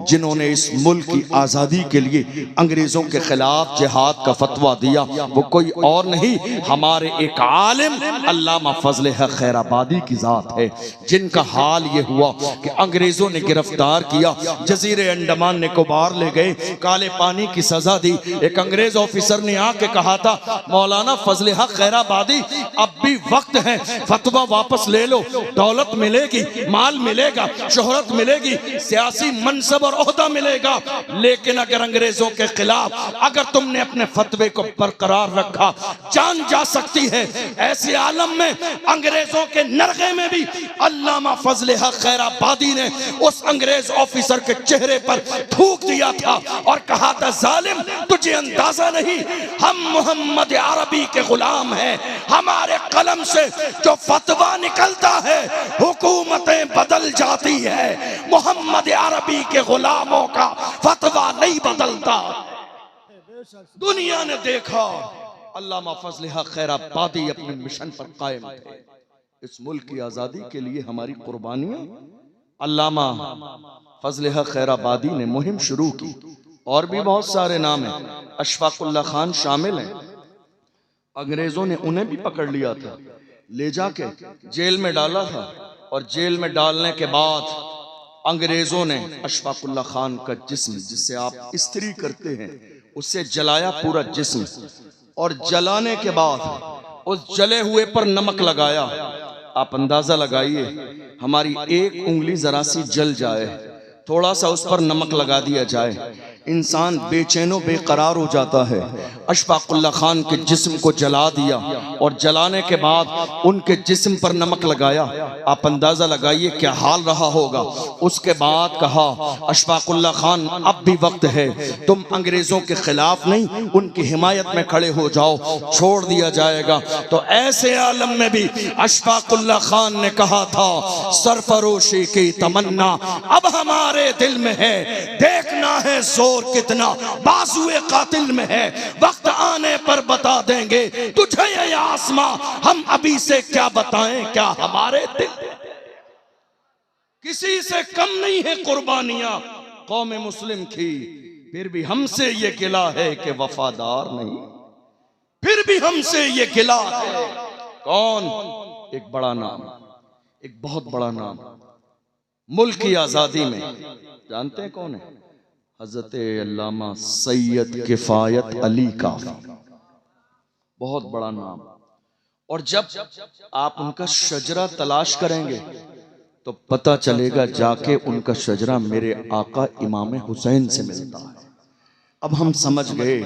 जिन्होंने इस मुल्क की आजादी के लिए अंग्रेजों के खिलाफ जिहाद का फतवा दिया, वो कोई और नहीं, हमारे एक आलिम अल्लामा फजल हक खैराबादी की जात है, जिनका हाल ये हुआ कि अंग्रेजों ने गिरफ्तार किया, जजीरे अंडमान निकोबार ले गए, काले पानी की सजा दी। एक अंग्रेज ऑफिसर ने आके कहा था, मौलाना फजल हक खैराबादी अब भी वक्त है, फतवा वापस ले लो, दौलत मिलेगी, माल मिलेगा, शोहरत मिलेगी, सियासी मनसब और ओहदा मिलेगा, लेकिन अगर अंग्रेजों के खिलाफ अगर तुमने अपने फतवे को बरकरार रखा, जान जा सकती है। ऐसे आलम में अंग्रेजों के नरगे में भी अल्लामा फजल हक खैराबादी ने उस अंग्रेज ऑफिसर के चेहरे पर थूक दिया था और कहा था, जालिम तुझे अंदाजा नहीं, हम मोहम्मद अरबी के गुलाम हैं, हमारे कलम से जो फतवा निकलता है हुकूमतें बदल जाती है, मोहम्मद अरबी के गुलामों का फतवा नहीं बदलता। दुनिया ने देखा अल्लामा फजल हक खैराबादी अपने मिशन पर कायम थे। इस मुल्क की आजादी के लिए हमारी कुर्बानियां, अल्लामा फजल हक खैराबादी ने मुहिम शुरू की। और भी बहुत सारे नाम हैं, अशफाकुल्लाह खान शामिल हैं। अंग्रेजों ने उन्हें भी पकड़ लिया था, ले जाके जेल में डाला था, और जेल में डालने के बाद अंग्रेजों ने अशफाकुल्लाह खान का जिस्म, जिससे आप इस्त्री करते हैं, उससे जलाया पूरा जिस्म, और जलाने के बाद उस जले हुए पर नमक लगाया। आप अंदाजा लगाइए, हमारी एक उंगली जरा सी जल जाए, थोड़ा सा उस पर नमक लगा दिया जाए, इंसान बेचैनो बेकरार हो जाता है। अशफाकुल्लाह खान के जिस्म को जला दिया और जलाने के बाद उनके जिस्म पर नमक लगाया। आप अंदाजा लगाइए क्या हाल रहा होगा। उसके बाद कहा, अशफाकुल्लाह खान अब भी वक्त है, तुम अंग्रेजों के खिलाफ नहीं उनकी हिमायत में खड़े हो जाओ, छोड़ दिया जाएगा। तो ऐसे आलम में भी अशफाकुल्लाह खान ने कहा था, सरफरोशी की तमन्ना अब हमारे दिल में है, देखना है जोर कितना बाजुए कातिल में है, वक्त आने पर बता देंगे तुझे ये आसमां, हम अभी से क्या बताएं क्या हमारे दिल। किसी से कम नहीं है कुर्बानियां कौम मुस्लिम की, फिर भी हमसे ये गिला है कि वफादार नहीं, फिर भी हमसे ये गिला है। कौन? एक बड़ा नाम, एक बहुत बड़ा नाम मुल्क की आजादी में, जानते हैं कौन है? हजरत अल्लामा सैयद किफायत अली काफी, बहुत बड़ा नाम। और जब आप उनका शजरा तलाश करेंगे तो पता चलेगा जाके उनका शजरा मेरे आका इमाम हुसैन से मिलता है। अब हम समझ गए,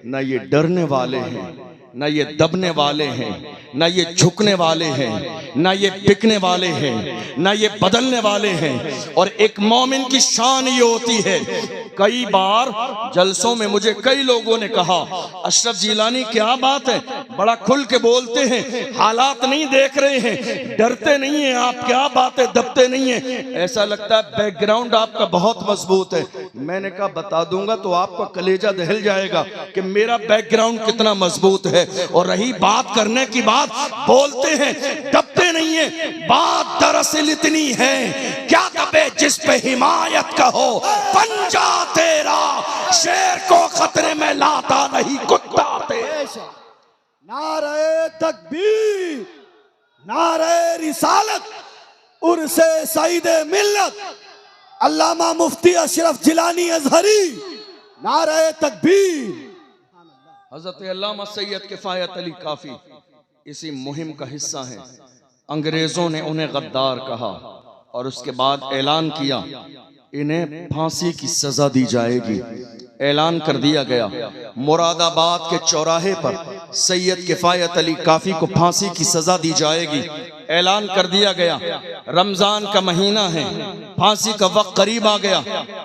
ना ये डरने वाले हैं, ना ये दबने वाले हैं, ना ये झुकने वाले हैं, ना ये बिकने वाले हैं, ना ये बदलने वाले हैं। और एक मोमिन की शान ये होती है, कई बार जलसों में मुझे कई लोगों ने कहा, अशरफ जिलानी क्या बात है, बड़ा खुल के बोलते हैं, हालात नहीं देख रहे हैं, डरते नहीं हैं आप, क्या बात है, दबते नहीं हैं, ऐसा लगता है बैकग्राउंड आपका बहुत मजबूत है। मैंने कहा बता दूंगा तो आपका कलेजा दहल जाएगा कि मेरा बैकग्राउंड कितना मजबूत है। और रही बात करने की बात, बोलते हैं दबते नहीं है, बात दरअसल इतनी है, क्या दबे जिस पे हिमायत का हो, पंजा तेरा शेर को खतरे में लाता नहीं कुत्ता तेरा। नारे तकबीर, नारे रिसालत, उर्से सईदे मिल्लत, अल्लामा मुफ्ती अशरफ जिलानी अजहरी, नारे तकबीर। हजरत अल्लामा सैयद किफायत अली काफी इसी मुहिम का हिस्सा है। अंग्रेजों ने उन्हें गद्दार कहा और उसके बाद ऐलान किया इन्हें फांसी की सजा दी जाएगी। ऐलान कर दिया गया। मुरादाबाद के चौराहे पर सैयद किफायत अली काफी को फांसी की सजा दी जाएगी। ऐलान कर दिया गया, रमजान का महीना है, फांसी का वक्त करीब आ गया,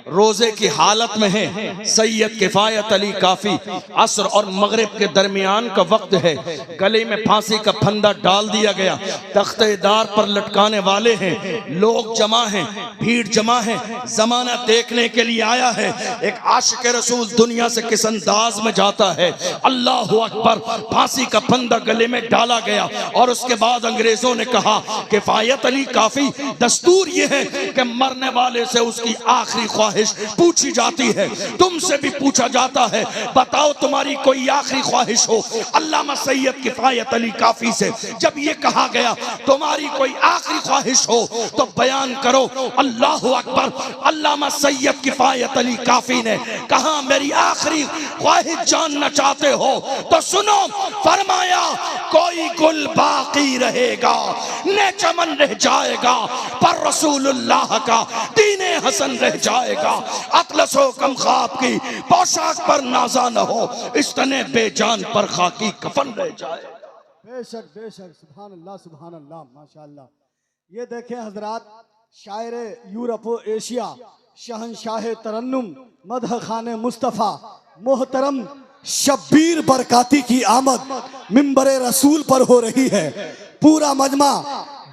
रोजे की हालत में है। सैयद किफायत अली काफी असर और मगरिब के दरमियान का वक्त है। गले में फांसी का फंदा डाल दिया गया, तख्तेदार पर लटकाने वाले हैं, लोग जमा हैं, भीड़ जमा है, जमाना देखने के लिए आया है। एक आशिक रसूल दुनिया से किस अंदाज में जाता है। अल्लाह अकबर। फांसी का फंदा गले में डाला गया और उसके बाद अंग्रेजों ने कहा किफायत अली काफी, दस्तूर यह है कि मरने वाले से उसकी आखिरी ख्वाहिश पूछी जाती है। तुमसे भी पूछा जाता है, बताओ तुम्हारी कोई आखिरी ख्वाहिश हो। अल्लामा सैयद किफायत अली काफी से जब ये कहा गया तुम्हारी कोई आखिरी ख्वाहिश हो तो बयान करो। अल्लाह अकबर। अल्लामा सैयद किफायत अली काफी ने कहा मेरी आखिरी ख्वाहिश जानना चाहते हो तो सुनो। फरमाया कोई गुल बाकी रहेगा, ने चमन रह जाएगा, पर रसूलुल्लाह का दीने हसन रह जाएगा। अतलसो कम ख्वाब की पोशाक पर नाजा न हो, इस तने बेजान पर खाकी कफन रह जाएगा। बेशक बेशक, सुभान अल्लाह सुभान अल्लाह, माशाअल्लाह। ये देखें हजरात, शायर यूरोप व एशिया, शहनशाह तरन्नुम, मदह खाने मुस्तफ़ा, मोहतरम शब्बीर बरकाती की आमद मिंबरे रसूल पर हो रही है। पूरा मजमा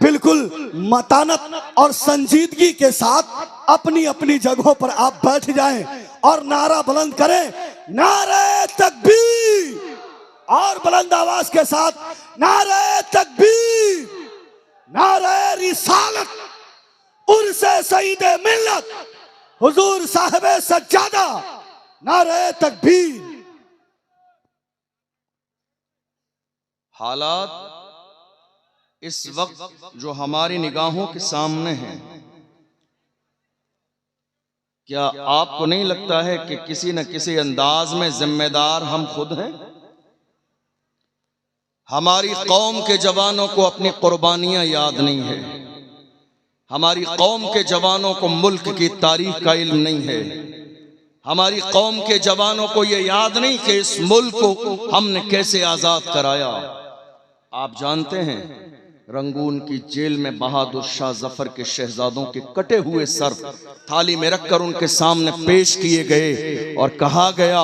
बिल्कुल मतानत और संजीदगी के साथ अपनी अपनी जगहों पर आप बैठ जाएं और नारा बुलंद करें, नारे तकबीर, और बुलंद आवाज के साथ नारे तकबीर, नारे रिसालत, उर्से सईदे मिल्लत हुजूर साहिबे सज्जादा, नारे तकबीर। हालात इस वक्त जो हमारी निगाहों के सामने हैं, क्या आपको नहीं लगता है कि किसी न किसी अंदाज में जिम्मेदार हम खुद हैं? हमारी कौम के जवानों को अपनी कुर्बानियां याद नहीं है, हमारी कौम के जवानों को मुल्क की तारीख का इल्म नहीं है, हमारी कौम के जवानों को यह याद नहीं कि इस मुल्क को हमने कैसे आजाद कराया। आप जानते हैं रंगून की जेल में बहादुर शाह जफर के शहजादों के कटे हुए सर थाली में रखकर उनके सामने पेश किए गए और कहा गया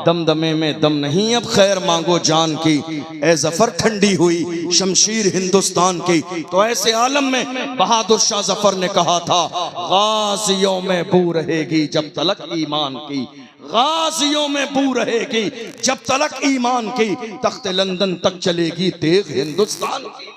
दमदमे में दम नहीं, अब खैर मांगो जान की, ए जफर ठंडी हुई शमशीर हिंदुस्तान की। तो ऐसे आलम में बहादुर शाह जफर ने कहा था, गाजियों में बू रहेगी जब तलक ईमान की, गाजियों में बू रहेगी जब तलक ईमान की, तख्ते लंदन तक चलेगी तेग हिंदुस्तान की।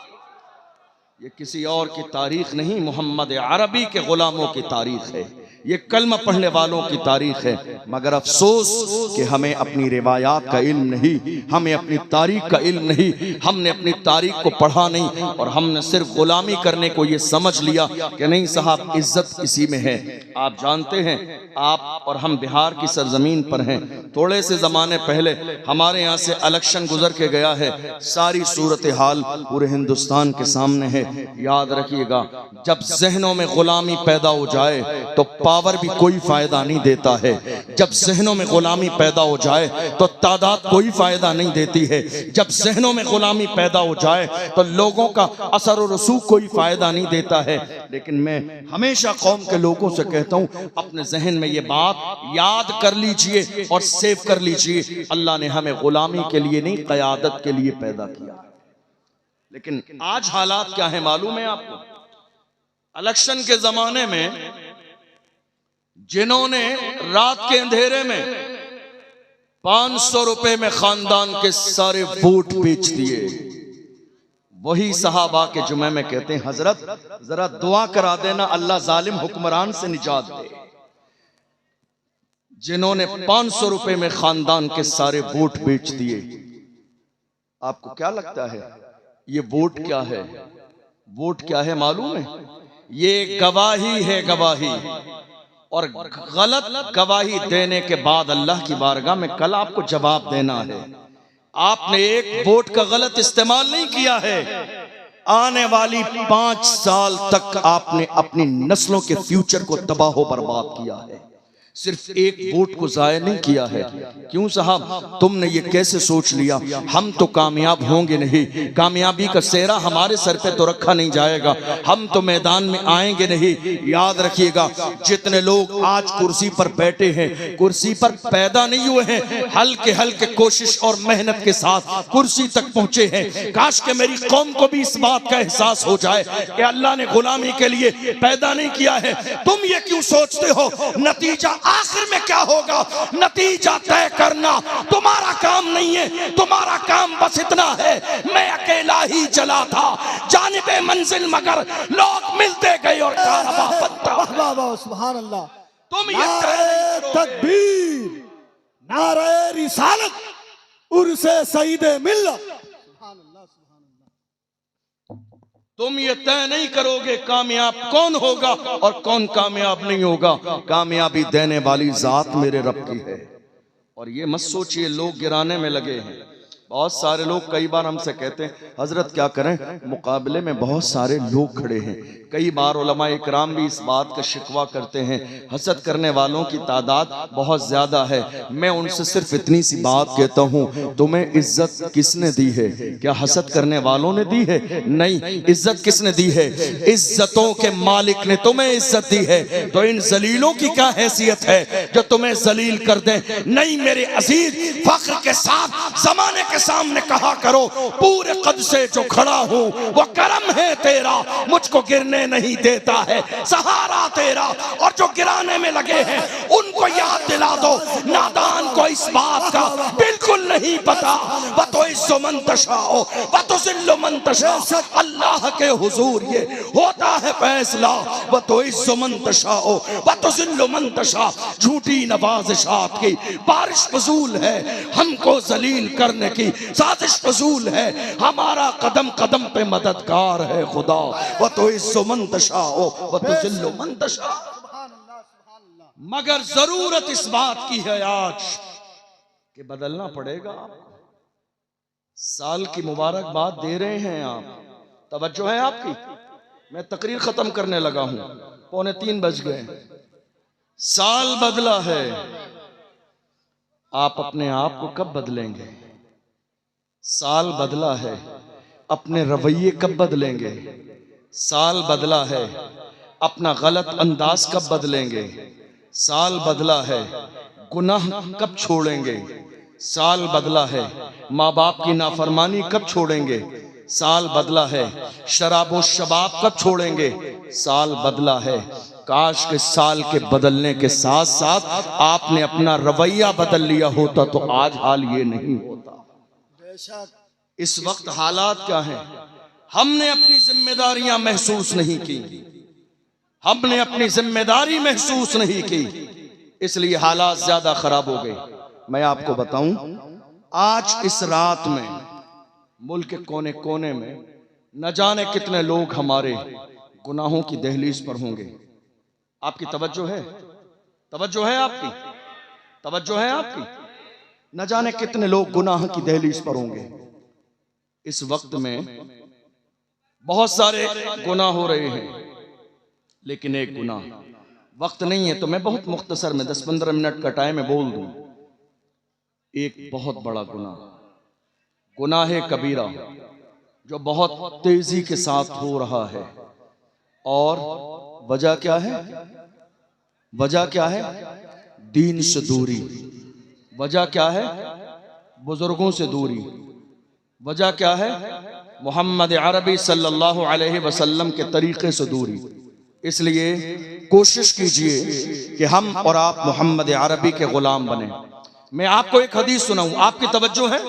ये किसी और की तारीख नहीं, मोहम्मद अरबी के गुलामों की तारीख है, ये कलमा पढ़ने वालों की तारीख है। मगर अफसोस कि हमें अपनी रिवायात का इल्म नहीं, हमें अपनी तारीख का इल्म नहीं, हमने अपनी तारीख को पढ़ा नहीं और हमने सिर्फ गुलामी करने को ये समझ लिया कि नहीं साहब इज्जत किसी में है। आप जानते हैं, आप और हम बिहार की सरजमीन पर हैं। थोड़े से ज़माने पहले हमारे यहाँ से इलेक्शन गुजर के गया है, सारी सूरत हाल पूरे हिंदुस्तान के सामने है। याद रखिएगा, जब जहनों में गुलामी पैदा हो जाए तो पावर भी कोई फायदा नहीं देता है। जब जहनों में गुलामी पैदा हो जाए तो तादाद कोई फायदा नहीं देती है। जब जहनों में गुलामी पैदा हो जाए तो लोगों का असर और रसूख कोई फायदा नहीं देता है। लेकिन मैं हमेशा कौम के लोगों से कहता हूं, अपने जहन में ये बात याद कर लीजिए और सेव कर लीजिए, अल्लाह ने हमें गुलामी के लिए नहीं क़यादत के लिए पैदा किया। लेकिन आज हालात क्या है मालूम है आपको? इलेक्शन के जमाने में जिन्होंने रात के अंधेरे में 500 रुपए में खानदान के सारे वोट बेच दिए, वही सहाबा के जुमे में कहते हैं, हजरत जरा दुआ करा देना अल्लाह जालिम हुक्मरान से निजात दे। जिन्होंने 500 रुपए में खानदान के सारे वोट बेच दिए, आपको क्या लगता है ये वोट क्या है? वोट क्या है मालूम है? ये गवाही है, गवाही। और गलत गवाही देने के बाद अल्लाह की बारगाह में कल आपको जवाब देना है। आपने एक वोट का गलत इस्तेमाल नहीं किया है, आने वाली 5 साल तक आपने अपनी नस्लों के फ्यूचर को तबाह बर्बाद किया है। सिर्फ एक वोट को जाया नहीं किया है। क्यों साहब, तुमने ये कैसे सोच लिया हम तो कामयाब होंगे नहीं, कामयाबी का सेहरा हमारे सर पे तो रखा नहीं जाएगा, हम तो मैदान में आएंगे नहीं। याद रखिएगा, जितने लोग आज कुर्सी पर बैठे हैं, कुर्सी पर पैदा नहीं हुए हैं, हल्के हल्के कोशिश और मेहनत के साथ कुर्सी तक पहुंचे हैं। काश के मेरी कौम को भी इस बात का एहसास हो जाए कि अल्लाह ने गुलामी के लिए पैदा नहीं किया है। तुम ये क्यों सोचते हो नतीजा आखिर में क्या होगा? नतीजा तय करना तुम्हारा काम नहीं है, तुम्हारा काम बस इतना है, मैं अकेला ही चला था जानिबे मंजिल मगर लोग मिलते गए और कारवां बनता। वाह वाह सुभान अल्लाह। तुम ये नारे तकबीर, नारे रिसालत, उर्से सईदे मिल्लत। सुभान अल्लाह सुभान अल्लाह। तुम ये तय नहीं करोगे कामयाब कौन होगा और कौन कामयाब नहीं होगा। कामयाबी देने वाली जात मेरे रब की है। और ये मत सोचिए लोग गिराने में लगे हैं। बहुत सारे लोग कई बार हमसे कहते हैं हजरत क्या करें, मुकाबले में बहुत सारे लोग खड़े हैं। कई बार उलमा इकराम भी इस बात का शिकवा करते हैं हसद करने वालों की तादाद बहुत ज्यादा है। मैं उनसे सिर्फ इतनी सी बात कहता हूँ, तुम्हें इज्जत किसने दी है? क्या हसद करने वालों ने दी है? नहीं, इज्जत किसने दी है? इज्जतों के मालिक ने तुम्हें इज्जत दी है। तो इन जलीलों की क्या हैसियत है जो तुम्हें जलील कर दें? नहीं मेरे अजीज, फख्र के साथ जमाने के सामने कहा करो, पूरे कद से जो खड़ा हूं वो करम है तेरा, मुझको गिरने नहीं देता है, सहारा तेरा। और जो गिराने में लगे हैं उनको याद दिला दो, नादान को इस बात का बिल्कुल नहीं पता। वतो इज्जो मन तशाओ वतो जिल्लो मन तशा, अल्लाह के हुजूर ये होता है फैसला। वतो इज्जो मन तशाओ वतो जिल्लो मन तशा, झूठी नवाज़िशात की बारिश फजूल है, हमको जलील करने की साजिश फजूल है, हमारा कदम कदम पे मददगार है खुदा। वो तो इज्जो मन तशाओ वो तो जिल्लो मन तशा। मगर जरूरत इस बात की है आज कि बदलना पड़ेगा। साल की मुबारकबाद दे रहे हैं आप, तवज्जो है आपकी? मैं तकरीर खत्म करने लगा हूं, 2:45 बज गए। साल बदला है, आप अपने आप को कब बदलेंगे? साल बदला है, अपने रवैये कब बदलेंगे? साल बदला है, अपना गलत अंदाज कब बदलेंगे? साल बदला है, गुनाह कब छोड़ेंगे? साल बदला है, माँ बाप की नाफरमानी कब छोड़ेंगे? साल बदला है, शराब व शबाब कब छोड़ेंगे? साल बदला है। काश के साल के बदलने के साथ साथ आपने अपना रवैया बदल लिया होता तो आज हाल ये नहीं होता। इस वक्त हालात क्या हैं? हमने अपनी जिम्मेदारियां महसूस नहीं की, हमने अपनी जिम्मेदारी महसूस नहीं की, इसलिए हालात ज्यादा खराब हो गए। मैं आपको बताऊं, आज इस रात में मुल्क के कोने कोने में न जाने कितने लोग हमारे गुनाहों की दहलीज पर होंगे। आपकी तवज्जो है? तवज्जो है आपकी? तवज्जो है आपकी? न जाने कितने लोग गुनाह की दहलीज पर होंगे। इस वक्त में बहुत सारे गुनाह हो रहे हैं, लेकिन एक गुनाह, वक्त नहीं है तो मैं बहुत मुख्तसर में 10-15 मिनट का टाइम में बोल दूं। एक बहुत बड़ा गुनाह, गुनाह कबीरा, जो बहुत तेजी के साथ हो रहा है। और वजह क्या है? वजह क्या है? दीन से दूरी। वजह क्या है? बुजुर्गों से दूरी। वजह क्या है? मोहम्मद अरबी सल्लल्लाहु अलैहि वसल्लम के तरीके से दूरी। इसलिए कोशिश कीजिए कि हम और आप मोहम्मद अरबी के गुलाम बने। मैं आपको एक हदीस सुनाऊं, आपकी तवज्जो है?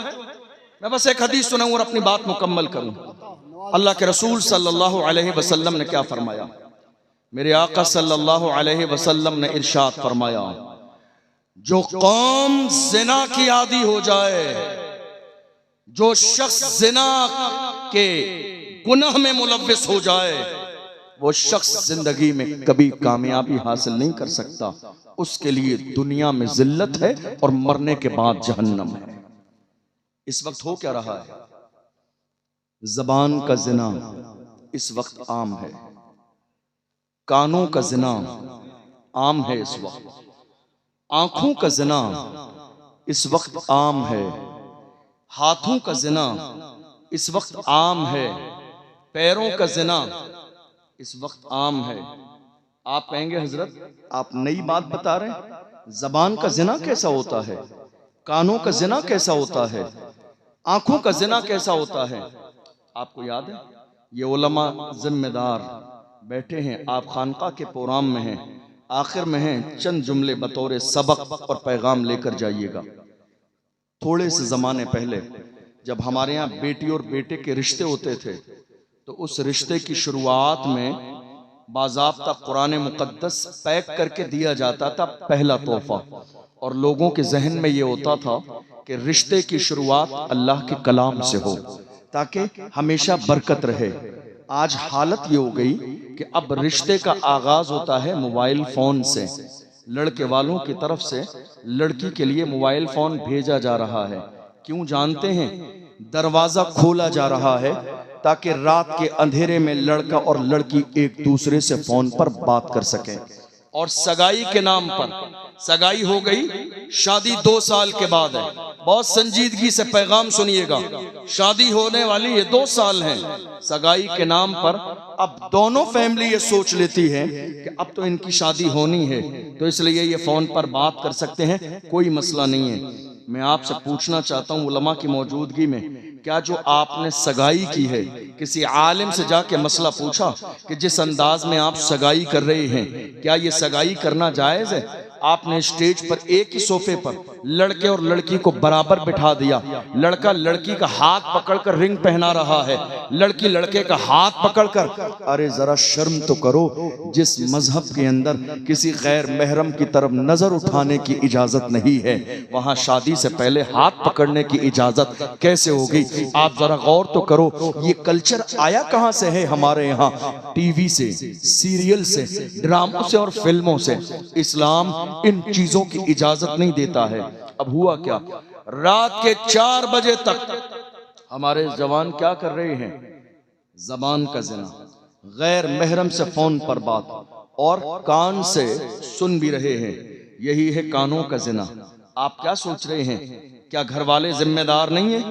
मैं बस एक हदीस सुनाऊं और अपनी बात मुकम्मल करूं। अल्लाह के रसूल सल्लल्लाहु अलैहि वसल्लम ने क्या फरमाया? मेरे आका सल्लल्लाहु अलैहि वसल्लम ने इरशाद फरमाया, जो कौम जिना की आदी हो जाए, जो शख्स जिना के गुनाह में मुलव्विस हो जाए, वो शख्स जिंदगी में कभी कामयाबी हासिल नहीं कर सकता। उसके लिए दुनिया में जिल्लत है और मरने के बाद जहन्नम है। इस वक्त हो क्या रहा है? जबान का जिना इस वक्त आम है, कानों का जिना आम है इस वक्त, आंखों का जिना इस वक्त आम है, हाथों का जिना इस वक्त आम है, पैरों का जिना इस वक्त आम है। आप कहेंगे हजरत आप नई बात बता रहे हैं, जबान का जिना कैसा होता है, कानों का जिना कैसा होता है, आंखों का जिना कैसा होता है। आपको याद है ये उलमा जिम्मेदार बैठे हैं, आप खानका के प्रोग्राम में हैं, आखिर में हैं, चंद जुमले बतौर सबक और पैगाम लेकर जाइएगा। थोड़े से जमाने पहले जब हमारे यहाँ बेटी और बेटे के रिश्ते होते थे तो उस रिश्ते की शुरुआत में बाज़ाब्ता कुरान मुक़द्दस पैक करके दिया जाता था पहला तोहफा, और लोगों के जहन में ये होता था कि रिश्ते की शुरुआत अल्लाह के कलाम से हो ताकि हमेशा बरकत रहे। आज हालत ये हो गई कि अब रिश्ते का आगाज होता है मोबाइल फोन से। लड़के वालों की तरफ से लड़की के लिए मोबाइल फोन भेजा जा रहा है। क्यों जानते हैं? दरवाजा खोला जा रहा है ताकि रात के अंधेरे में लड़का और लड़की एक दूसरे से फोन पर बात कर सकें। और सगाई के नाम पर सगाई हो गई, शादी 2 साल के बाद है। बहुत संजीदगी से पैगाम सुनिएगा, शादी होने वाली ये 2 साल है, सगाई के नाम पर अब दोनों फैमिली ये सोच लेती है कि अब तो इनकी शादी होनी है तो इसलिए ये फोन पर बात कर सकते हैं, कोई मसला नहीं है। मैं आपसे पूछना चाहता हूँ उलमा की मौजूदगी में, क्या जो आपने सगाई की है किसी आलिम से जाके मसला पूछा कि जिस अंदाज में आप सगाई कर रहे हैं क्या ये सगाई करना जायज है? आपने स्टेज पर एक ही सोफे पर लड़के और लड़की को बराबर बिठा दिया, लड़का लड़की का हाथ पकड़कर रिंग पहना रहा है, लड़की लड़के का हाथ पकड़कर। अरे जरा शर्म तो करो, जिस मजहब के अंदर किसी गैर महरम की तरफ नजर उठाने की इजाजत नहीं है वहां शादी से पहले हाथ पकड़ने की इजाजत कैसे होगी? आप जरा गौर तो करो, ये कल्चर आया कहां से है हमारे यहाँ? टीवी से, सीरियल से, ड्रामों से और फिल्मों से। इस्लाम इन चीजों की इजाजत नहीं देता है। अब हुआ क्या, रात के 4 बजे तक हमारे जवान क्या कर रहे हैं? जबान का जिना, गैर महरम से फोन पर बात, और कान से सुन भी रहे हैं, यही है कानों का जिना। आप क्या सोच रहे हैं, क्या घर वाले जिम्मेदार नहीं है?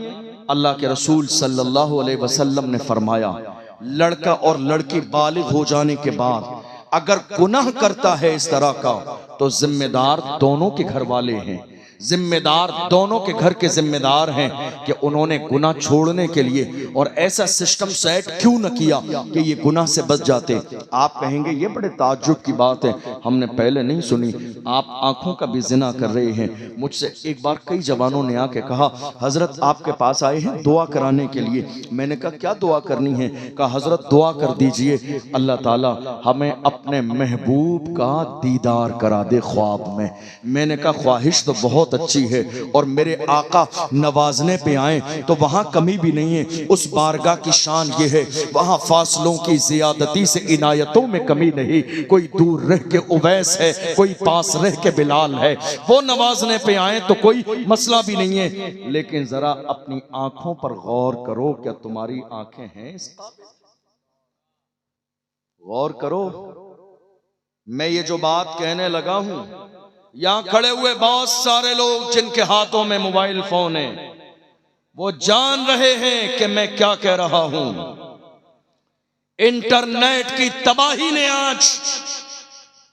अल्लाह के रसूल सल्लल्लाहु अलैहि वसल्लम ने फरमाया, लड़का और लड़की बालिग हो जाने के बाद अगर गुनाह करता है इस तरह का तो जिम्मेदार दोनों के घर वाले हैं, जिम्मेदार दोनों के घर के जिम्मेदार हैं कि उन्होंने गुनाह छोड़ने के लिए और ऐसा सिस्टम सेट क्यों न किया कि ये गुनाह से बच जाते। आप कहेंगे ये बड़े ताज्जुब की बात है, हमने पहले नहीं सुनी। आप आंखों का भी जिना कर रहे हैं। मुझसे एक बार कई जवानों ने आके कहा, हजरत आपके पास आए हैं दुआ कराने के लिए। मैंने कहा क्या दुआ करनी है? कहा हजरत दुआ कर दीजिए अल्लाह ताला हमें अपने महबूब का दीदार करा दे ख्वाब में। मैंने कहा ख्वाहिश तो बहुत अच्छी है और मेरे आका नवाजने पे आए तो वहां कमी भी नहीं है। उस बारगाह की शान ये है, वहां फासलों की जियादती से इनायतों में कमी नहीं। कोई दूर रह के उवैस है, कोई पास रह के बिलाल है, वो नवाजने पे आए तो कोई मसला भी नहीं है। लेकिन जरा अपनी आंखों पर गौर करो, क्या तुम्हारी आंखें हैं इस काबिल? गौर करो। मैं ये जो बात कहने लगा हूं, यहां खड़े हुए बहुत सारे लोग जिनके हाथों में मोबाइल फोन है, वो जान रहे हैं कि मैं क्या कह रहा हूं। इंटरनेट की तबाही ने आज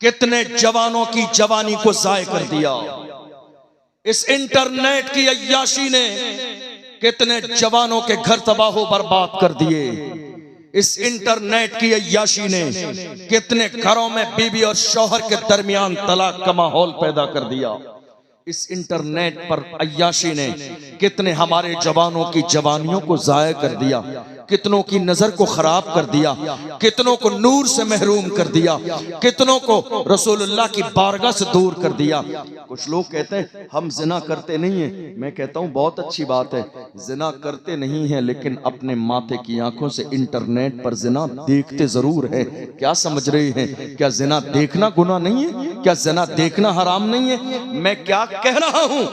कितने जवानों की जवानी को जाय कर दिया। इस इंटरनेट की अय्याशी ने कितने जवानों के घर तबाह बर्बाद कर दिए। इस इंटरनेट की अय्याशी ने कितने घरों में बीवी और शौहर के दरमियान तलाक का माहौल पैदा कर दिया। इस इंटरनेट पर अय्याशी ने कितने हमारे जवानों की जवानियों को जाया कर दिया, कितनों की नजर को खराब कर दिया, कितनों को नूर से महरूम कर दिया, कितनों को रसूलुल्लाह की बारगाह से दूर कर दिया। कुछ लोग कहते हैं हम जिना करते नहीं हैं। मैं कहता हूं बहुत अच्छी बात है, जिना करते नहीं हैं लेकिन अपने माथे की आंखों से इंटरनेट पर जिना देखते जरूर है। क्या समझ रहे हैं? क्या जिना देखना गुनाह नहीं है? क्या जना देखना हराम नहीं है? मैं क्या कह रहा हूं,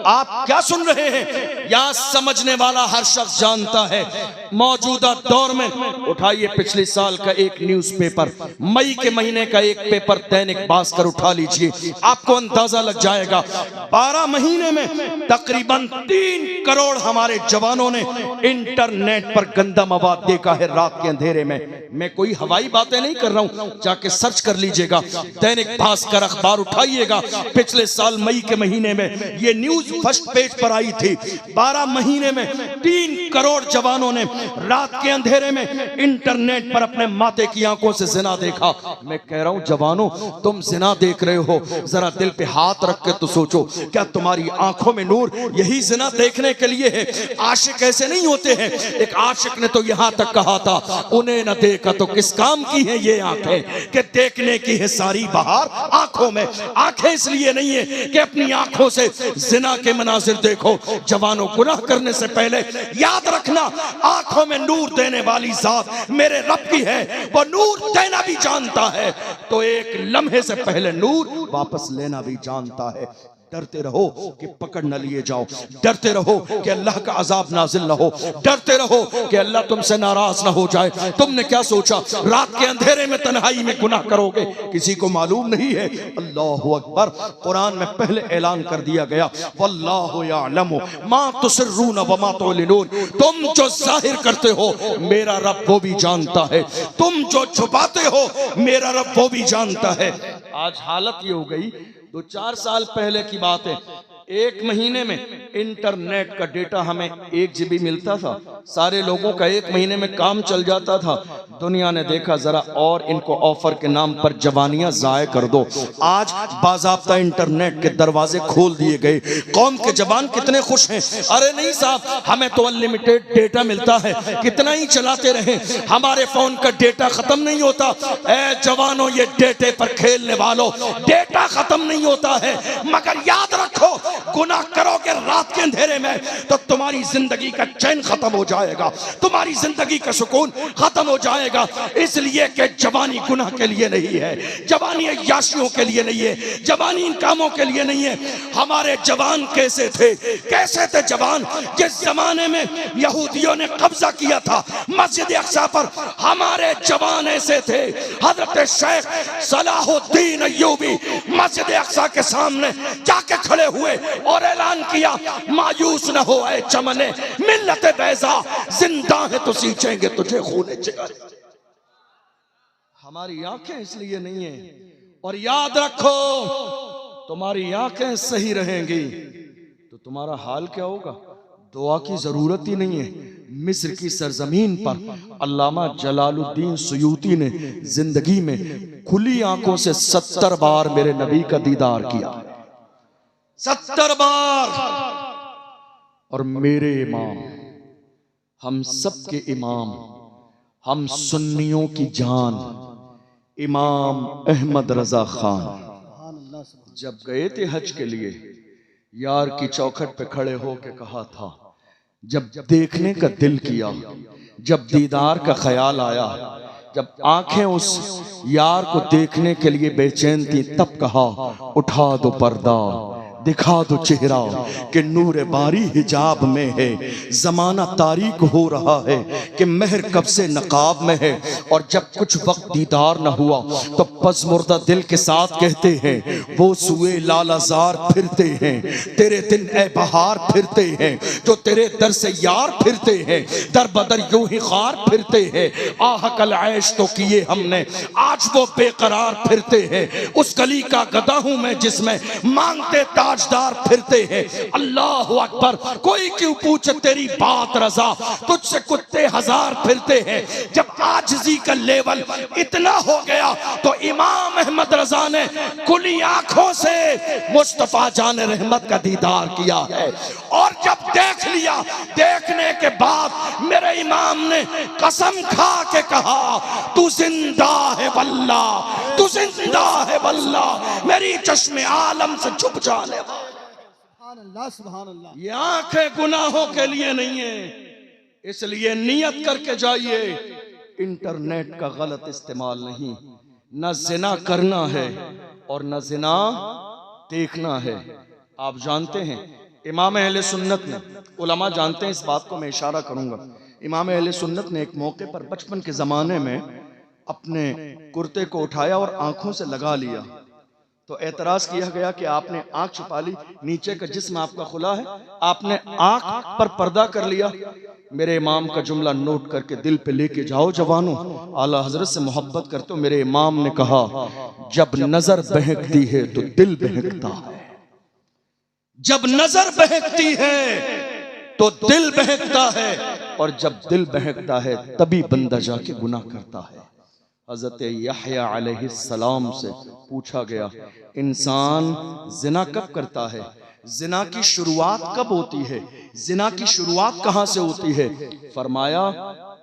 आप क्या सुन रहे हैं? यहां समझने वाला हर शख्स जानता है। मौजूदा दौर में उठाइए पिछले साल का एक न्यूज़पेपर, मई के महीने का एक पेपर दैनिक भास्कर उठा लीजिए, आपको अंदाजा लग जाएगा 12 महीने में तकरीबन 3 करोड़ हमारे जवानों ने इंटरनेट पर गंदा मवाद देखा है रात के अंधेरे में। मैं कोई हवाई बातें नहीं कर रहा हूं, जाके सर्च कर लीजिएगा, दैनिक भास्कर अखबार उठाइएगा, पिछले साल मई के महीने में ये न्यूज फर्स्ट पेज पर आई थी। 12 महीने में 3 करोड़ जवानों ने रात के अंधेरे में इंटरनेट पर अपने माथे की आंखों से जिना देखा। मैं कह रहा हूं जवानों, तुम जिना देख रहे हो, जरा दिल पे हाथ रख के तो सोचो, क्या तुम्हारी आंखों में नूर यही जिना देखने के लिए है? आशिक ऐसे नहीं होते हैं। एक आशिक ने तो यहां तक कहा था, उन्हें न देखा तो किस काम की है ये आंखें, कि देखने की है सारी बहार आंखों में। आंखें इसलिए नहीं है कि अपनी आंखों से जिना के मनाजिर देखो। जवानों, गुनाह करने से पहले याद रखना, आंखों में नूर देने वाली जात मेरे रब की है, वो नूर देना भी जानता है तो एक लम्हे से पहले नूर वापस लेना भी जानता है। डरते रहो कि पकड़ न लिए जाओ, डरते रहो कि अल्लाह का अजाब नाजिल न हो, डरते रहो कि अल्लाह तुमसे नाराज न हो जाए। तुमने क्या सोचा रात के अंधेरे में तन्हाई में गुनाह करोगे? किसी को मालूम नहीं है। अल्लाहु अकबर। कुरान में पहले ऐलान कर दिया गया, वल्लाहु यअलमु मा तुसिर्रून व मा तुलिनून। तुम जो जाहिर करते हो मेरा रब वो भी जानता है, तुम जो छुपाते हो मेरा रब वो भी जानता है। आज हालत ये हो गई, 2-4 साल पहले की बात है, 1 महीने में इंटरनेट का डेटा हमें 1 GB मिलता था, सारे लोगों का 1 महीने में काम चल जाता था। दुनिया ने देखा जरा और इनको ऑफर के नाम पर जवानियां जाया कर दो। आज बाज़ाब्ता इंटरनेट के दरवाजे खोल दिए गए। कौम के जवान कितने खुश हैं। अरे नहीं साहब, हमें तो अनलिमिटेड डेटा मिलता है, कितना ही चलाते रहे, हमारे फोन का डेटा खत्म नहीं होता। ए जवानों, ये डेटे पर खेलने वालों, डेटा खत्म नहीं होता है, मगर याद रखो गुनाह करोगे रात के अंधेरे में तो तुम्हारी जिंदगी का चैन खत्म हो जाएगा, तुम्हारी जिंदगी का सुकून खत्म हो जाएगा। इसलिए कि जवानी गुनाह के लिए नहीं है, जवानी याशियों के लिए नहीं है, जवानी इन कामों के लिए नहीं है। हमारे जवान कैसे थे जवान? जिस जमाने में यहूदियों ने कब्जा किया था मस्जिद अक्सा पर, हमारे जवान ऐसे थे। हजरत शेख सलाहुद्दीन अय्यूबी मस्जिद अक्सा के सामने जाके खड़े हुए और ऐलान किया, मायूस न हो ऐ चमने मिल्लत बैज़ा, जिंदा है तो सींचेंगे तुझे खून जिगर। हमारी आंखें इसलिए नहीं है। और याद रखो, तुम्हारी आंखें सही रहेंगी तो तुम्हारा हाल क्या होगा? दुआ की जरूरत ही नहीं है। मिस्र की सरजमीन पर अल्लामा जलालुद्दीन सुयूती ने जिंदगी में खुली आंखों से 70 बार मेरे नबी का दीदार किया, 70 बार। और मेरे इमाम, हम सब के इमाम, हम सुन्नियों की जान, इमाम अहमद रजा खान जब गए थे हज के लिए, यार की चौखट पे खड़े होके कहा था, जब देखने का दिल किया, जब दीदार का ख्याल आया, जब आंखें उस यार को देखने के लिए बेचैन थी, तब कहा उठा दो पर्दा, दिखा दो चेहरा कि नूर बारी हिजाब में है। जमाना तारीक हो रहा है कि महर कब से नकाब में है। और जब कुछ वक्त दीदार न हुआ तो पस मुर्दा दिल के साथ कहते हैं, वो सुए लालाजार फिरते हैं, तेरे दिन ए बहार फिरते हैं, जो तेरे दर से यार फिरते हैं, दर बदर यूं ही खार फिरते हैं। आह कल ऐश तो किए हमने, आज वो बेकरार फिरते हैं। उस गली का गदा हूं मैं जिसमें मांगते ताजदार फिरते हैं। अल्लाह अकबर। कोई क्यों पूछे तेरी बात रजा, तुझसे कुत्ते हजार फिरते हैं। जब आजिज़ी का लेवल इतना हो गया तो इमाम अहमद रजा ने खुली आंखों से मुस्तफा जान रहमत का दीदार किया है। और जब देख लिया, देखने के बाद मेरे इमाम ने कसम खा के कहा, तू जिंदा है वल्लाह, तू जिंदा है वल्लाह, मेरी चश्मे आलम से छुप जाने वाला। सुभान अल्लाह। ये आंखें गुनाहों के लिए नहीं है, इसलिए नियत करके जाइए, इंटरनेट का गलत इस्तेमाल नहीं, न जिना करना है और न जिना देखना है। आप जानते हैं इमाम अहले सुन्नत ने, उलमा जानते हैं इस बात को, मैं इशारा करूंगा, इमाम अहले सुन्नत ने एक मौके पर बचपन के ज़माने में अपने कुर्ते को उठाया और आंखों से लगा लिया, तो एतराज़ किया गया कि आपने आंख छुपा ली, नीचे का जिस्म आपका खुला है, आपने आंख पर पर्दा कर लिया। मेरे इमाम का जुमला नोट करके दिल पे लेके जाओ जवानों, आला हजरत से मोहब्बत करते हो। मेरे इमाम ने कहा, जब नजर बहकती है तो दिल बहकता है, जब नजर बहकती है तो दिल बहकता है, और जब दिल बहकता है तभी बंदा जाके गुनाह करता है। हजरत यहया अलैहिस्सलाम से पूछा गया, इंसान जिना कब करता है, जिना की शुरुआत कब होती है, जिना की शुरुआत कहां से होती है? फरमाया,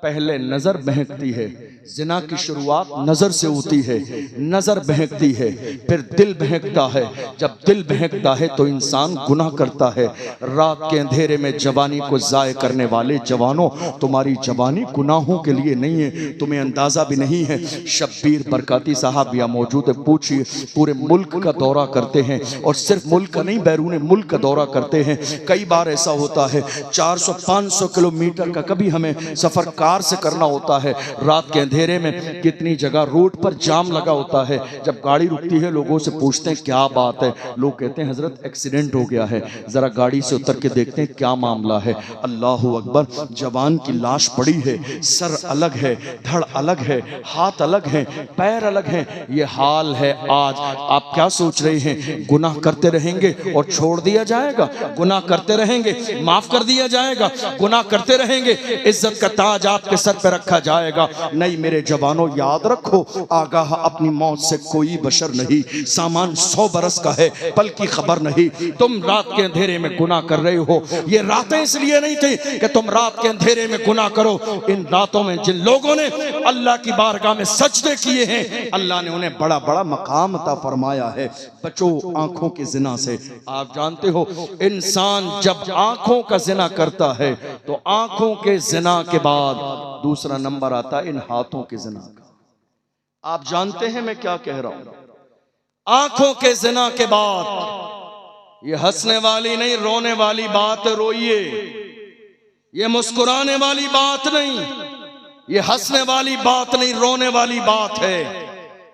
पहले नजर बहकती है, जिना की शुरुआत नजर से होती है, नजर बहकती है, फिर दिल बहकता है, जब दिल बहकता है तो इंसान गुनाह करता है। रात के अंधेरे में जवानी को जाय करने वाले जवानों, तुम्हारी जवानी गुनाहों के लिए नहीं है, तुम्हें अंदाजा भी नहीं है। शब्बीर बरकाती साहब यहाँ मौजूद है, पूछिए, पूरे मुल्क का दौरा करते हैं, और सिर्फ मुल्क का नहीं, बैरून मुल्क का दौरा करते हैं। कई बार ऐसा होता है 400-500 किलोमीटर का कभी हमें सफर कार से करना होता है। रात के अंधेरे में कितनी जगह रोड पर जाम लगा होता है, जब गाड़ी रुकती है लोगों से पूछते हैं क्या बात है, लोग कहते हैं हजरत एक्सीडेंट हो गया है, जरा गाड़ी से उतर के देखते हैं क्या मामला है। अल्लाह अकबर, जवान की लाश पड़ी है, सर अलग है, धड़ अलग है, हाथ अलग है, पैर अलग है, ये हाल है आज। आप क्या सोच रहे हैं, गुनाह करते रहेंगे और छोड़ दिया जाएगा? गुनाह करते रहेंगे, माफ कर दिया जाएगा? गुनाह करते रहेंगे, इज्जत का ताज आपके सर पे रखा जाएगा? नहीं मेरे जवानों, याद रखो, आगाह अपनी मौत से कोई बशर नहीं, सामान 100 बरस का है, पल की खबर नहीं। तुम रात के अंधेरे में गुनाह कर रहे हो, ये रातें इसलिए नहीं थी कि तुम रात के अंधेरे में गुनाह करो। इन रातों में जिन लोगों ने अल्लाह की बारगाह में सजदे किए हैं, अल्लाह ने उन्हें बड़ा बड़ा मकाम अता फरमाया है। बचो आंखों के जिना से। आप जानते हो, इंसान जब आंखों का जिना करता है तो आंखों के जिना के बाद दूसरा नंबर आता है इन हाथों के जिना का। आप जानते हैं मैं क्या कह रहा हूं? आंखों के जिना के बाद ये हंसने वाली नहीं, रोने वाली बात, रोइए, ये मुस्कुराने वाली बात नहीं, ये हंसने वाली बात नहीं, रोने वाली बात है।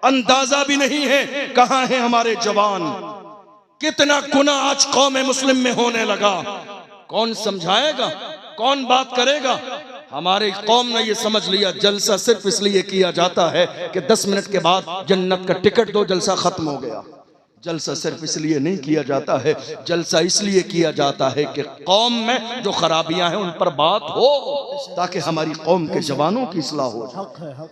अंदाजा भी नहीं है कहां है हमारे जवान, कितना गुनाह आज कौम मुस्लिम में होने लगा। कौन समझाएगा, कौन बात करेगा? हमारे कौम ने ये समझ लिया जलसा सिर्फ इसलिए किया जाता है कि 10 मिनट के बाद जन्नत का टिकट दो, जलसा खत्म हो गया। जलसा सिर्फ इसलिए नहीं किया जाता है, जलसा इसलिए किया जाता है कि कौम में जो खराबियां हैं उन पर बात हो, ताकि हमारी कौम के जवानों की इस्लाह हो जाए।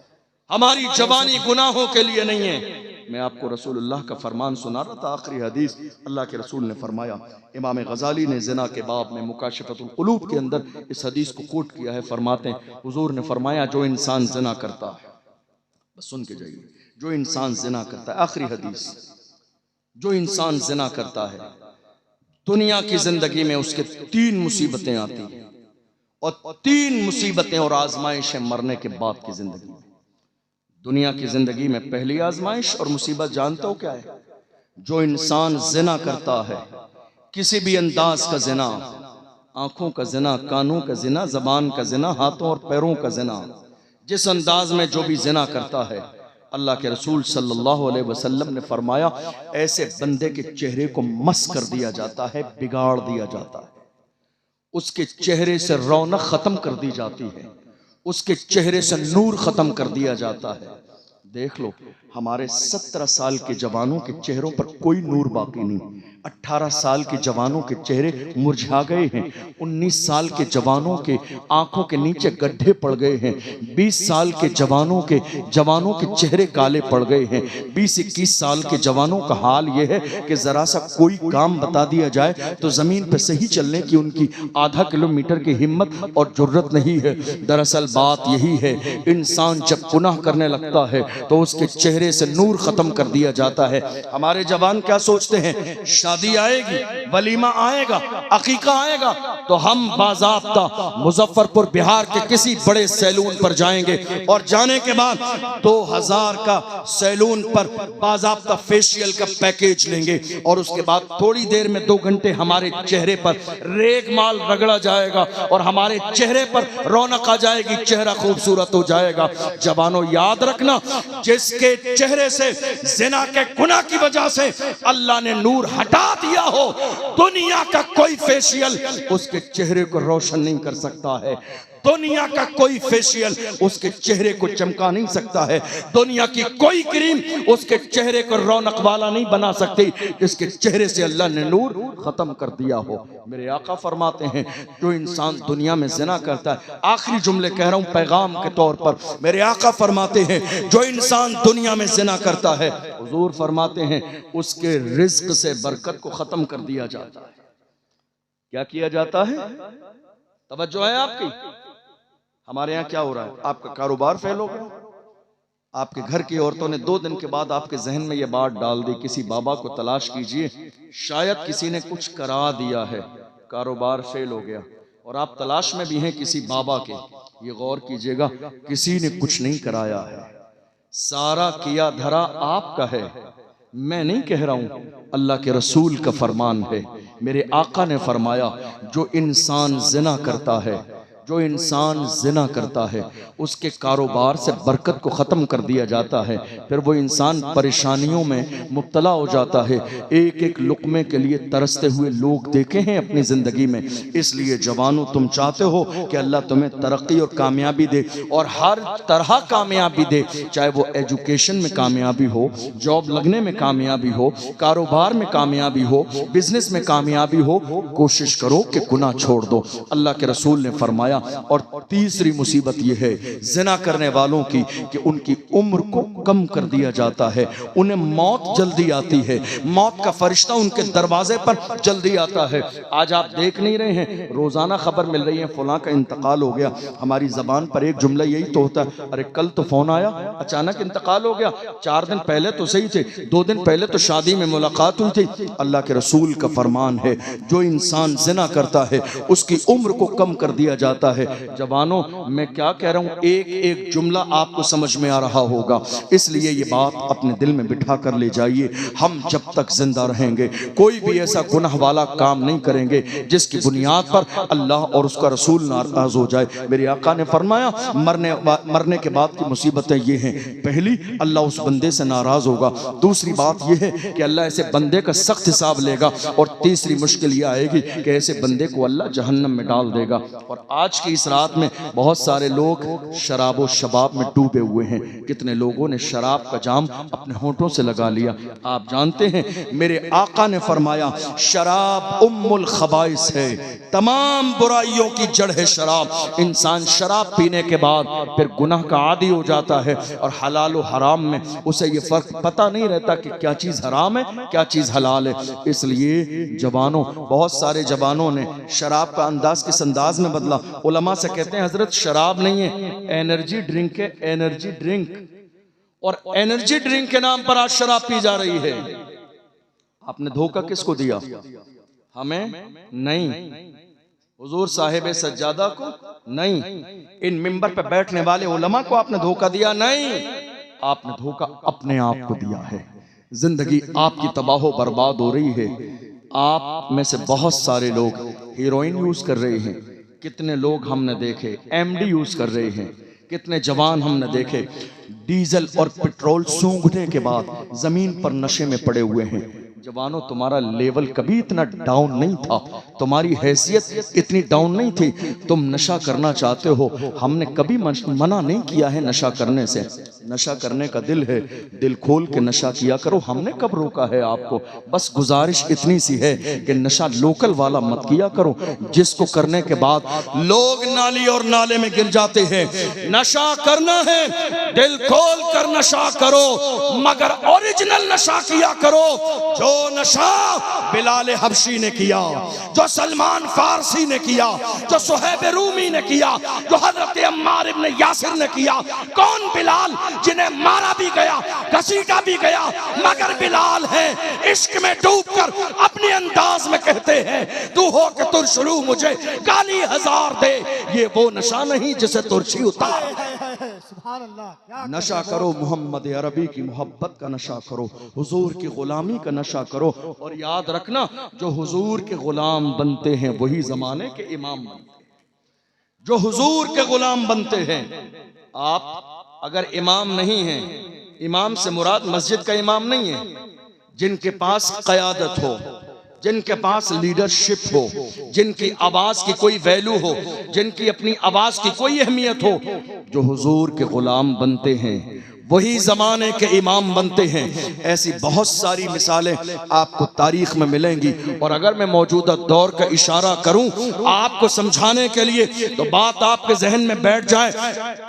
हमारी जवानी गुनाहों के लिए नहीं है। मैं आपको रसूलुल्लाह का फरमान सुना रहा था, आखिरी हदीस अल्लाह के रसूल ने फरमाया। इमाम गजाली ने ज़िना के बाब में मुकाशिफतुल कुलूब के अंदर इस हदीस को कोट किया है। फरमाते हैं, हुजूर ने फरमाया, जो इंसान ज़िना करता है, बस सुन के जाइए, जो इंसान ज़िना करता है, आखिरी हदीस, जो इंसान ज़िना करता है, दुनिया की जिंदगी में उसके 3 मुसीबतें आती हैं, और 3 मुसीबतें और आजमाइशें मरने के बाद की जिंदगी में। दुनिया की जिंदगी में पहली आजमाइश और मुसीबत जानते हो क्या है? जो इंसान जिना करता है, किसी भी अंदाज का जिना, आंखों का जिना, कानों का जिना, जबान का जिना, हाथों और पैरों का जिना, जिस अंदाज में जो भी जिना करता है, अल्लाह के रसूल सल्लल्लाहु अलैहि वसल्लम ने फरमाया, ऐसे बंदे के चेहरे को मस कर दिया जाता है, बिगाड़ दिया जाता है, उसके चेहरे से रौनक खत्म कर दी जाती है, उसके चेहरे से नूर खत्म कर दिया जाता है। देख लो, हमारे 17 साल के जवानों के चेहरों पर कोई नूर बाकी नहीं। 18 साल के जवानों के चेहरे मुरझा गए हैं। 19 साल के जवानों के आंखों के नीचे गड्ढे पड़ गए हैं। 20 साल के जवानों के चेहरे काले पड़ गए हैं। 20-21 साल के जवानों का हाल यह है कि जरा सा कोई काम बता दिया जाए तो जमीन पर सही चलने की उनकी आधा किलोमीटर की हिम्मत और जुर्रत नहीं है। दरअसल बात यही है, इंसान जब गुनाह करने लगता है तो उसके चेहरे से नूर खत्म कर दिया जाता है। हमारे जवान क्या सोचते हैं? शादी आएगी, वलीमा आएगा, अकीका आएगा, तो हम बाज़ाब्ता मुजफ्फरपुर बिहार के किसी बड़े सैलून पर जाएंगे और जाने के बाद 2000 का सैलून पर बाज़ाब्ता फेशियल का पैकेज लेंगे और उसके बाद थोड़ी देर में 2 घंटे हमारे चेहरे पर रेगमाल रगड़ा जाएगा और हमारे चेहरे पर रौनक आ जाएगी, चेहरा खूबसूरत हो जाएगा। जवानों याद रखना, जिसके चेहरे से ज़िना के गुनाह की वजह से अल्लाह ने नूर हटा दिया हो, दुनिया का कोई फेशियल उसके चेहरे को रोशन नहीं कर सकता है, दुनिया का कोई फेशियल उसके चेहरे को चमका नहीं सकता है, दुनिया की कोई क्रीम उसके चेहरे को रौनक वाला नहीं बना सकती, इसके चेहरे से अल्लाह ने नूर खत्म कर दिया हो। मेरे आका फरमाते हैं, जो इंसान दुनिया में ज़िना करता है, आखिरी जुमले कह रहा हूं पैगाम के तौर पर, मेरे आका फरमाते हैं, जो इंसान दुनिया में ज़िना करता है, हुजूर फरमाते हैं, उसके रिज्क से बरकत को खत्म कर दिया जाता है। क्या किया जाता है? तवज्जो है आपकी? हमारे यहाँ क्या हो रहा है? आपका कारोबार फेल हो गया, आपके घर की औरतों ने 2 दिन के बाद आपके जहन में ये बात डाल दी, किसी बाबा को तलाश कीजिए, शायद किसी ने कुछ करा दिया है, कारोबार फेल हो गया, और आप तलाश में भी हैं किसी बाबा के। ये गौर कीजिएगा, किसी ने कुछ नहीं कराया है, सारा किया धरा आपका है। मैं नहीं कह रहा हूं, अल्लाह के रसूल का फरमान है। मेरे आका ने फरमाया, जो इंसान ज़िना करता है, जो इंसान ज़िना करता है, उसके कारोबार से बरकत को ख़त्म कर दिया जाता है, फिर वो इंसान परेशानियों में मुब्तला हो जाता है। एक एक लुक़मे के लिए तरसते हुए लोग देखे हैं अपनी ज़िंदगी में। इसलिए जवानों, तुम चाहते हो कि अल्लाह तुम्हें तरक्की और कामयाबी दे, और हर तरह कामयाबी दे, चाहे वो एजुकेशन में कामयाबी हो, जॉब लगने में कामयाबी हो, कारोबार में कामयाबी हो, बिजनेस में कामयाबी हो, कोशिश करो कि गुनाह छोड़ दो। अल्लाह के रसूल ने फरमाया। और तीसरी मुसीबत यह है ज़िना करने वालों की कि उनकी उम्र को कम कर दिया जाता है, उन्हें मौत जल्दी आती है, मौत का फरिश्ता उनके दरवाजे पर जल्दी आता है। आज आप देख नहीं रहे हैं, रोजाना खबर मिल रही है फलां का इंतकाल हो गया, हमारी जबान पर एक जुमला यही तो होता है, अरे कल तो फोन आया, अचानक इंतकाल हो गया, 4 दिन पहले तो सही थे, 2 दिन पहले तो शादी में मुलाकात हुई थी। अल्लाह के रसूल का फरमान है, जो इंसान ज़िना करता है उसकी उम्र को कम कर दिया जाता है। जवानों, मैं क्या कह रहा हूं, एक एक जुमला आपको समझ में आ रहा होगा, इसलिए ये बात अपने दिल में बिठा कर ले जाइए। हम जब तक जिंदा रहेंगे कोई भी ऐसा गुनाह वाला काम नहीं करेंगे जिसकी बुनियाद पर अल्लाह और उसका रसूल नाराज हो जाए। मेरे आका ने फरमाया, मरने के बाद की मुसीबतें ये हैं, पहली अल्लाह उस बंदे से नाराज होगा, दूसरी बात यह है कि अल्लाह ऐसे बंदे का सख्त हिसाब लेगा, और तीसरी मुश्किल ये आएगी कि ऐसे बंदे को अल्लाह जहन्नम में डाल देगा। और आज की इस रात में बहुत सारे लोग शराब और शबाब में डूबे हुए हैं। कितने लोगों ने शराब का जाम अपने होंठों से लगा लिया। आप जानते हैं, मेरे आका ने फरमाया, शराब उम्मुल खबाइस है, तमाम बुराइयों की जड़ है शराब। इंसान शराब पीने के बाद फिर गुनाह का आदी हो जाता है, और हलाल और हराम में उसे ये फर्क पता नहीं रहता कि क्या चीज़ हराम है, क्या चीज़ हलाल है। इसलिए जवानों, बहुत सारे जवानों ने शराब का अंदाज किस अंदाज में बदला। उलमा से कहते हैं, हजरत शराब नहीं है, एनर्जी ड्रिंक है, एनर्जी ड्रिंक, और एनर्जी ड्रिंक के नाम पर आज शराब पी जा रही है। आपने धोखा किसको दिया? हमें नहीं, हुजूर साहिब सज्जादा को नहीं, इन मिंबर पे बैठने वाले उलमा को आपने धोखा दिया नहीं, आपने धोखा अपने आप को दिया है। जिंदगी आपकी तबाह बर्बाद हो रही है। आप में से बहुत सारे लोग हीरोइन यूज कर रहे हैं, कितने लोग हमने देखे एमडी यूज कर रहे हैं, कितने जवान हमने देखे डीजल और पेट्रोल सूंघने के बाद जमीन पर नशे में पड़े हुए हैं। जवानों, तुम्हारा लेवल कभी इतना डाउन नहीं था, तुम्हारी हैसियत इतनी डाउन नहीं थी। तुम नशा करना चाहते हो, हमने कभी मना नहीं किया है नशा करने से। नशा करने का दिल है, दिल खोल के नशा किया करो, हमने कब रोका है आपको। बस गुजारिश इतनी सी है कि नशा लोकल वाला मत किया करो, जिसको करने के बाद लोग नाली और नाले में गिर जाते हैं। नशा करना है, दिल खोल कर नशा करो, मगर ओरिजिनल नशा किया करो। जो नशा बिलाल हबशी ने किया, जो सलमान फारसी ने किया, जो सुहैब रूमी ने किया, जो हजरत अम्मार इब्न यासिर ने किया। कौन बिलाल? जिन्हें मारा भी गया, घसीटा भी गया, मगर बिलाल है इश्क में डूबकर अपने अंदाज में कहते हैं तू हो के तुरशलू मुझे गाली हजार दे, ये वो नशा नहीं जिसे तुरशी उतार। सुभान अल्लाह, क्या नशा करो मोहम्मद अरबी की मोहब्बत का नशा करो, हुजूर की गुलामी का नशा करो। और याद रखना, जो हुजूर के गुलाम बनते हैं वही जमाने के इमाम बनते हैं। जो हुजूर के गुलाम बनते हैं, आप अगर इमाम नहीं हैं, इमाम से मुराद मस्जिद का इमाम नहीं है, जिनके पास क़यादत हो, जिनके पास लीडरशिप हो, जिनकी आवाज की कोई वैल्यू हो, जिनकी अपनी आवाज की कोई अहमियत हो, जो हुजूर के गुलाम बनते हैं वही जमाने के इमाम बनते हैं। ऐसी बहुत सारी मिसालें आपको तारीख में मिलेंगी। और अगर मैं मौजूदा दौर का इशारा करूं आपको समझाने के लिए, तो बात आपके जहन में बैठ जाए।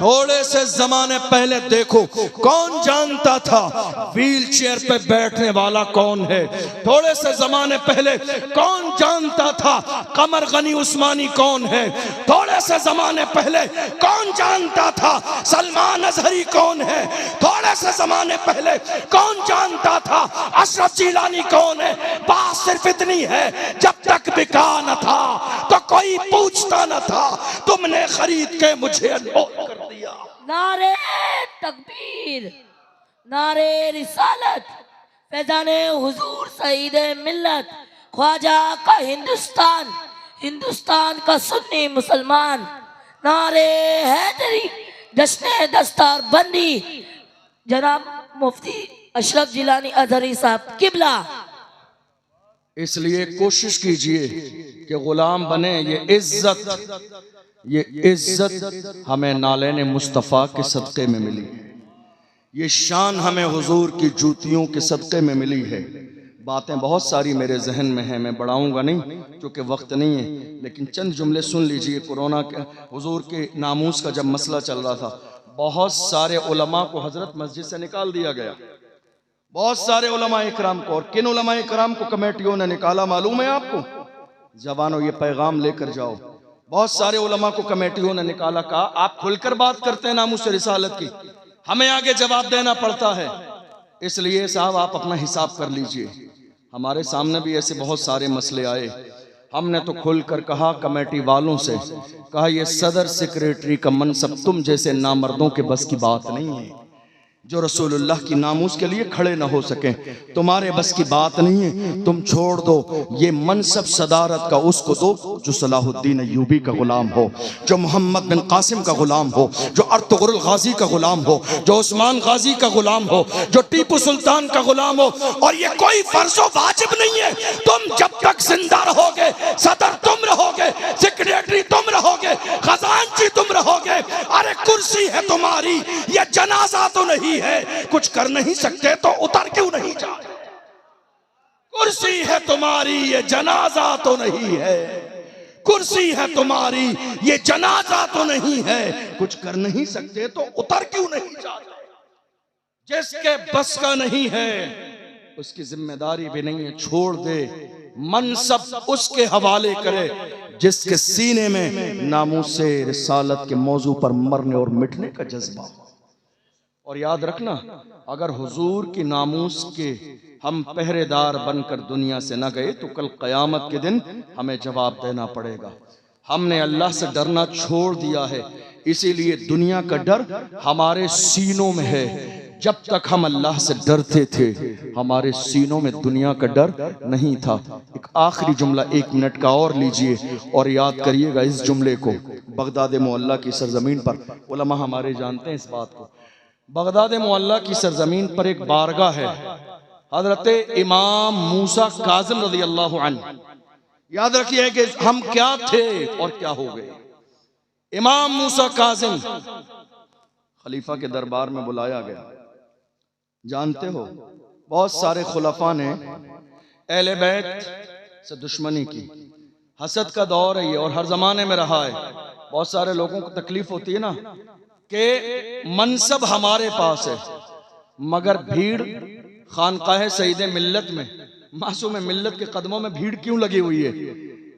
थोड़े से जमाने पहले देखो, कौन जानता था व्हील चेयर पे बैठने वाला कौन है? थोड़े से जमाने पहले कौन जानता था कमर गनी उस्मानी कौन है? थोड़े से जमाने पहले कौन जानता था सलमान अजहरी कौन है? थोड़े से जमाने पहले कौन जानता था अशरफ जिलानी कौन है? बात सिर्फ इतनी है, जब तक बिका न था तो कोई पूछता न था, तुमने खरीद के मुझे अनमोल कर दिया। नारे तकबीर, नारे रिसालत, फैजाने हुजूर सईद मिल्लत, ख्वाजा का हिंदुस्तान, हिंदुस्तान का सुन्नी मुसलमान, नारे हैदरी, जश्न दस्तार बंदी, जनाब मुफ्ती अशरफ जिलानी अजहरी साहब किबला। इसलिए कोशिश कीजिए कि गुलाम बने। ये इज्जत हमें नालेन मुस्तफ़ा के सदक़े में मिली है, ये शान हमें हुजूर की जूतियों के सदक़े में मिली है। बातें बहुत सारी मेरे जहन में हैं, मैं बढ़ाऊंगा नहीं क्योंकि वक्त नहीं है, लेकिन चंद जुमले सुन लीजिए। कोरोना के हुजूर के नामूस का जब मसला चल रहा था, बहुत सारे उलमा को हजरत मस्जिद से निकाल दिया गया, बहुत सारे उलमा इकराम को। और किन उलमा इकराम को कमेटियों ने निकाला मालूम है आपको? जवानों, ये पैगाम लेकर जाओ। बहुत सारे उलमा को कमेटियों ने निकाला, कहा आप खुलकर बात करते हैं नामूस रिसालत की, हमें आगे जवाब देना पड़ता है, इसलिए साहब आप अपना हिसाब कर लीजिए। हमारे सामने भी ऐसे बहुत सारे मसले आए, हमने तो खुलकर कहा कमेटी वालों से, कहा ये सदर सेक्रेटरी का मनसब तुम जैसे नामर्दों के बस की बात नहीं है, जो रसूलुल्लाह की नामूस के लिए खड़े न हो सके, तुम्हारे बस की बात नहीं है, तुम छोड़ दो। ये मनसब सदारत का उसको दो जो सलाहुद्दीन अय्यूबी का गुलाम हो, जो मोहम्मद बिन कासिम का गुलाम हो, जो अर्तुगरुल गाजी का गुलाम हो, जो उस्मान गाजी का गुलाम हो, जो टीपू सुल्तान का गुलाम हो। और ये कोई फर्जो वाजिब नहीं है, तुम जब तक जिंदा रहोगे सदर तुम रहोगे, सेक्रेटरी तुम रहोगे, खजांची तुम रहोगे। अरे कुर्सी है तुम्हारी, ये जनाजा तो नहीं है, कुछ कर नहीं सकते तो उतर क्यों नहीं जाते? कुर्सी है तुम्हारी, ये जनाजा तो नहीं है, कुर्सी है तुम्हारी, ये जनाजा तो नहीं है, कुछ कर नहीं सकते तो उतर क्यों नहीं जाते? जिसके बस का नहीं है उसकी जिम्मेदारी भी नहीं है, छोड़ दे। मनसब उसके हवाले करे जिसके सीने में नामूसे रिसालत के मौजू पर मरने और मिटने का जज्बा हो। और याद रखना, अगर हुजूर की नामूस के हम पहरेदार बनकर दुनिया से न गए तो कल क़यामत के दिन हमें जवाब देना पड़ेगा। हमने अल्लाह से डरना छोड़ दिया है, इसीलिए दुनिया का डर हमारे सीनों में है। जब तक हम अल्लाह से डरते थे हमारे सीनों में दुनिया का डर नहीं था। एक आखिरी जुमला 1 मिनट का और लीजिए और याद करिएगा इस जुमले को। बगदाद मुअल्ला की सरजमीन पर, उलमा हमारे जानते हैं इस बात को, बगदाद मुअल्ला की सरजमीन पर एक बारगाह है, हजरत इमाम मूसा काज़िम रज़ी अल्लाहु अन्हु। याद रखिए कि हम क्या थे और क्या हो गए। इमाम मूसा काज़िम खलीफा के दरबार में बुलाया गया। जानते हो बहुत सारे खुलफा ने अहले बैत से दुश्मनी की, हसद का दौर है ये और हर जमाने में रहा है। बहुत सारे लोगों को तकलीफ होती है ना कि मनसब हमारे पास है मगर भीड़ खानकाह सईद मिल्लत में, मासूम मिल्लत के कदमों में भीड़ क्यों लगी हुई है?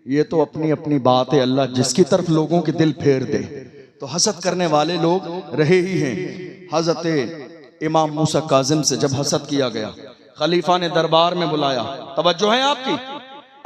ये तो अपनी अपनी बात है, अल्लाह जिसकी तरफ लोगों के दिल फेर दे। तो हसद करने वाले लोग रहे ही हैं। हजरत इमाम मूसा काजिम से जब हसद किया गया, खलीफा ने दरबार में बुलाया। तवज्जो है आपकी,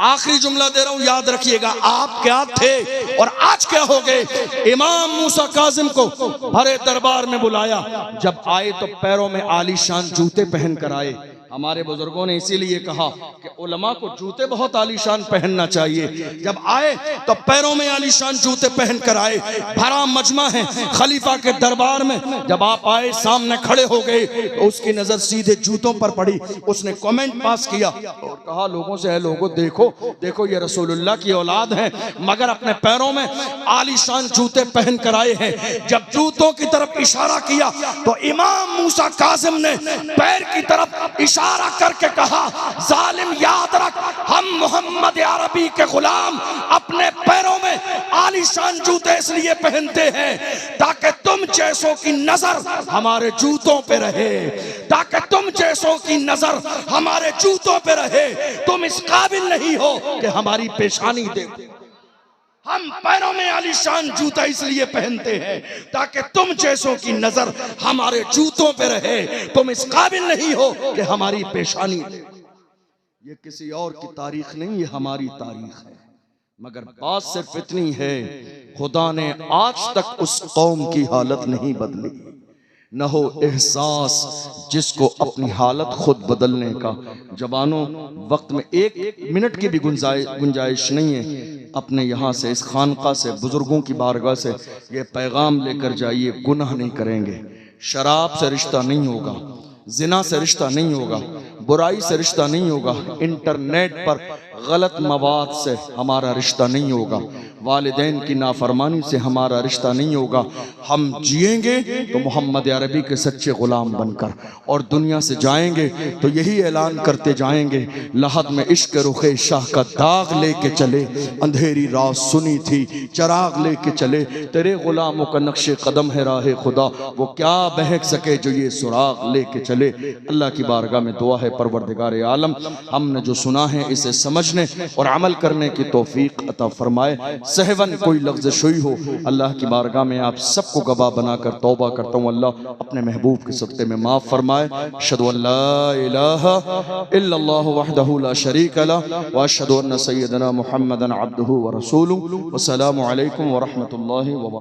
आखिरी जुमला दे रहा हूं, याद रखिएगा। आप क्या थे और आज क्या हो गए। इमाम मूसा काजिम को भरे दरबार में बुलाया। जब आए तो पैरों में आलीशान जूते पहन कर आए। हमारे बुजुर्गों ने इसीलिए कहा कि उलमा को जूते बहुत आलीशान पहनना चाहिए। जब आए तो पैरों में आलीशान जूते पहन कर आए। भरा मजमा है खलीफा के दरबार में। जब आप आए, सामने खड़े हो गए, तो उसकी नजर सीधे जूतों पर पड़ी। उसने कमेंट पास किया और कहा लोगों से, है लोगों देखो देखो, ये रसूलुल्लाह की औलाद है, मगर अपने पैरों में आलीशान जूते पहन कर आए हैं। जब जूतों की तरफ इशारा किया तो इमाम मूसा काजिम ने पैर की तरफ इशारा करके कहा, जालिम याद रख, हम मोहम्मद अरबी के गुलाम अपने पैरों में आलीशान जूते इसलिए पहनते हैं ताकि तुम जैसों की नजर हमारे जूतों पे रहे, ताकि तुम जैसों की नजर हमारे जूतों पे रहे। तुम इस काबिल नहीं हो कि हमारी पेशानी देखो। हम पैरों में आलीशान जूता इसलिए पहनते हैं ताकि तुम जैसों की नजर हमारे जूतों पे रहे। तुम इस काबिल नहीं हो कि हमारी पेशानी देखो। ये किसी और की तारीख नहीं, ये हमारी तारीख है। मगर बात सिर्फ इतनी है, खुदा ने आज तक उस कौम की हालत नहीं बदली। न हो एहसास जिसको अपनी हालत खुद बदलने का। जवानों, वक्त में एक मिनट की भी गुंजाइश नहीं है। अपने यहाँ से, इस खानका से, बुजुर्गों की बारगाह से ये पैगाम लेकर जाइए, गुनाह नहीं करेंगे, शराब से रिश्ता नहीं होगा, जिना से रिश्ता नहीं होगा, बुराई से रिश्ता नहीं होगा, इंटरनेट पर गलत मवाद से हमारा रिश्ता नहीं होगा, वालिदैन की नाफरमानी से हमारा रिश्ता नहीं होगा। हम जिएंगे तो मोहम्मद अरबी के सच्चे गुलाम बनकर, और दुनिया से जाएंगे तो यही ऐलान करते जाएंगे, लहद में इश्क रुखे शाह का दाग लेके चले, अंधेरी रात सुनी थी चराग लेके चले, तेरे गुलामों का नक्शे कदम है राहे खुदा, वो क्या बहक सके जो ये सुराग लेके चले। अल्लाह की बारगाह में दुआ है, परवरदिगार आलम हमने जो सुना है इसे समझने और अमल करने की तौफीक अता फरमाए। सहवन कोई लफ्ज़ हो, अल्लाह की बारगाह में आप सबको गवाह बनाकर तौबा करता हूँ, अल्लाह अपने महबूब के सदक़े में माफ़ फरमाए। अशहदु अल्ला इलाहा इल्लल्लाह वहदहु ला शरीका लह व अशहदु अन्ना सय्यदना मुहम्मदन अब्दुहु व रसूलुहु। वस्सलामु अलैकुम व रहमतुल्लाहि व बरकातुहू।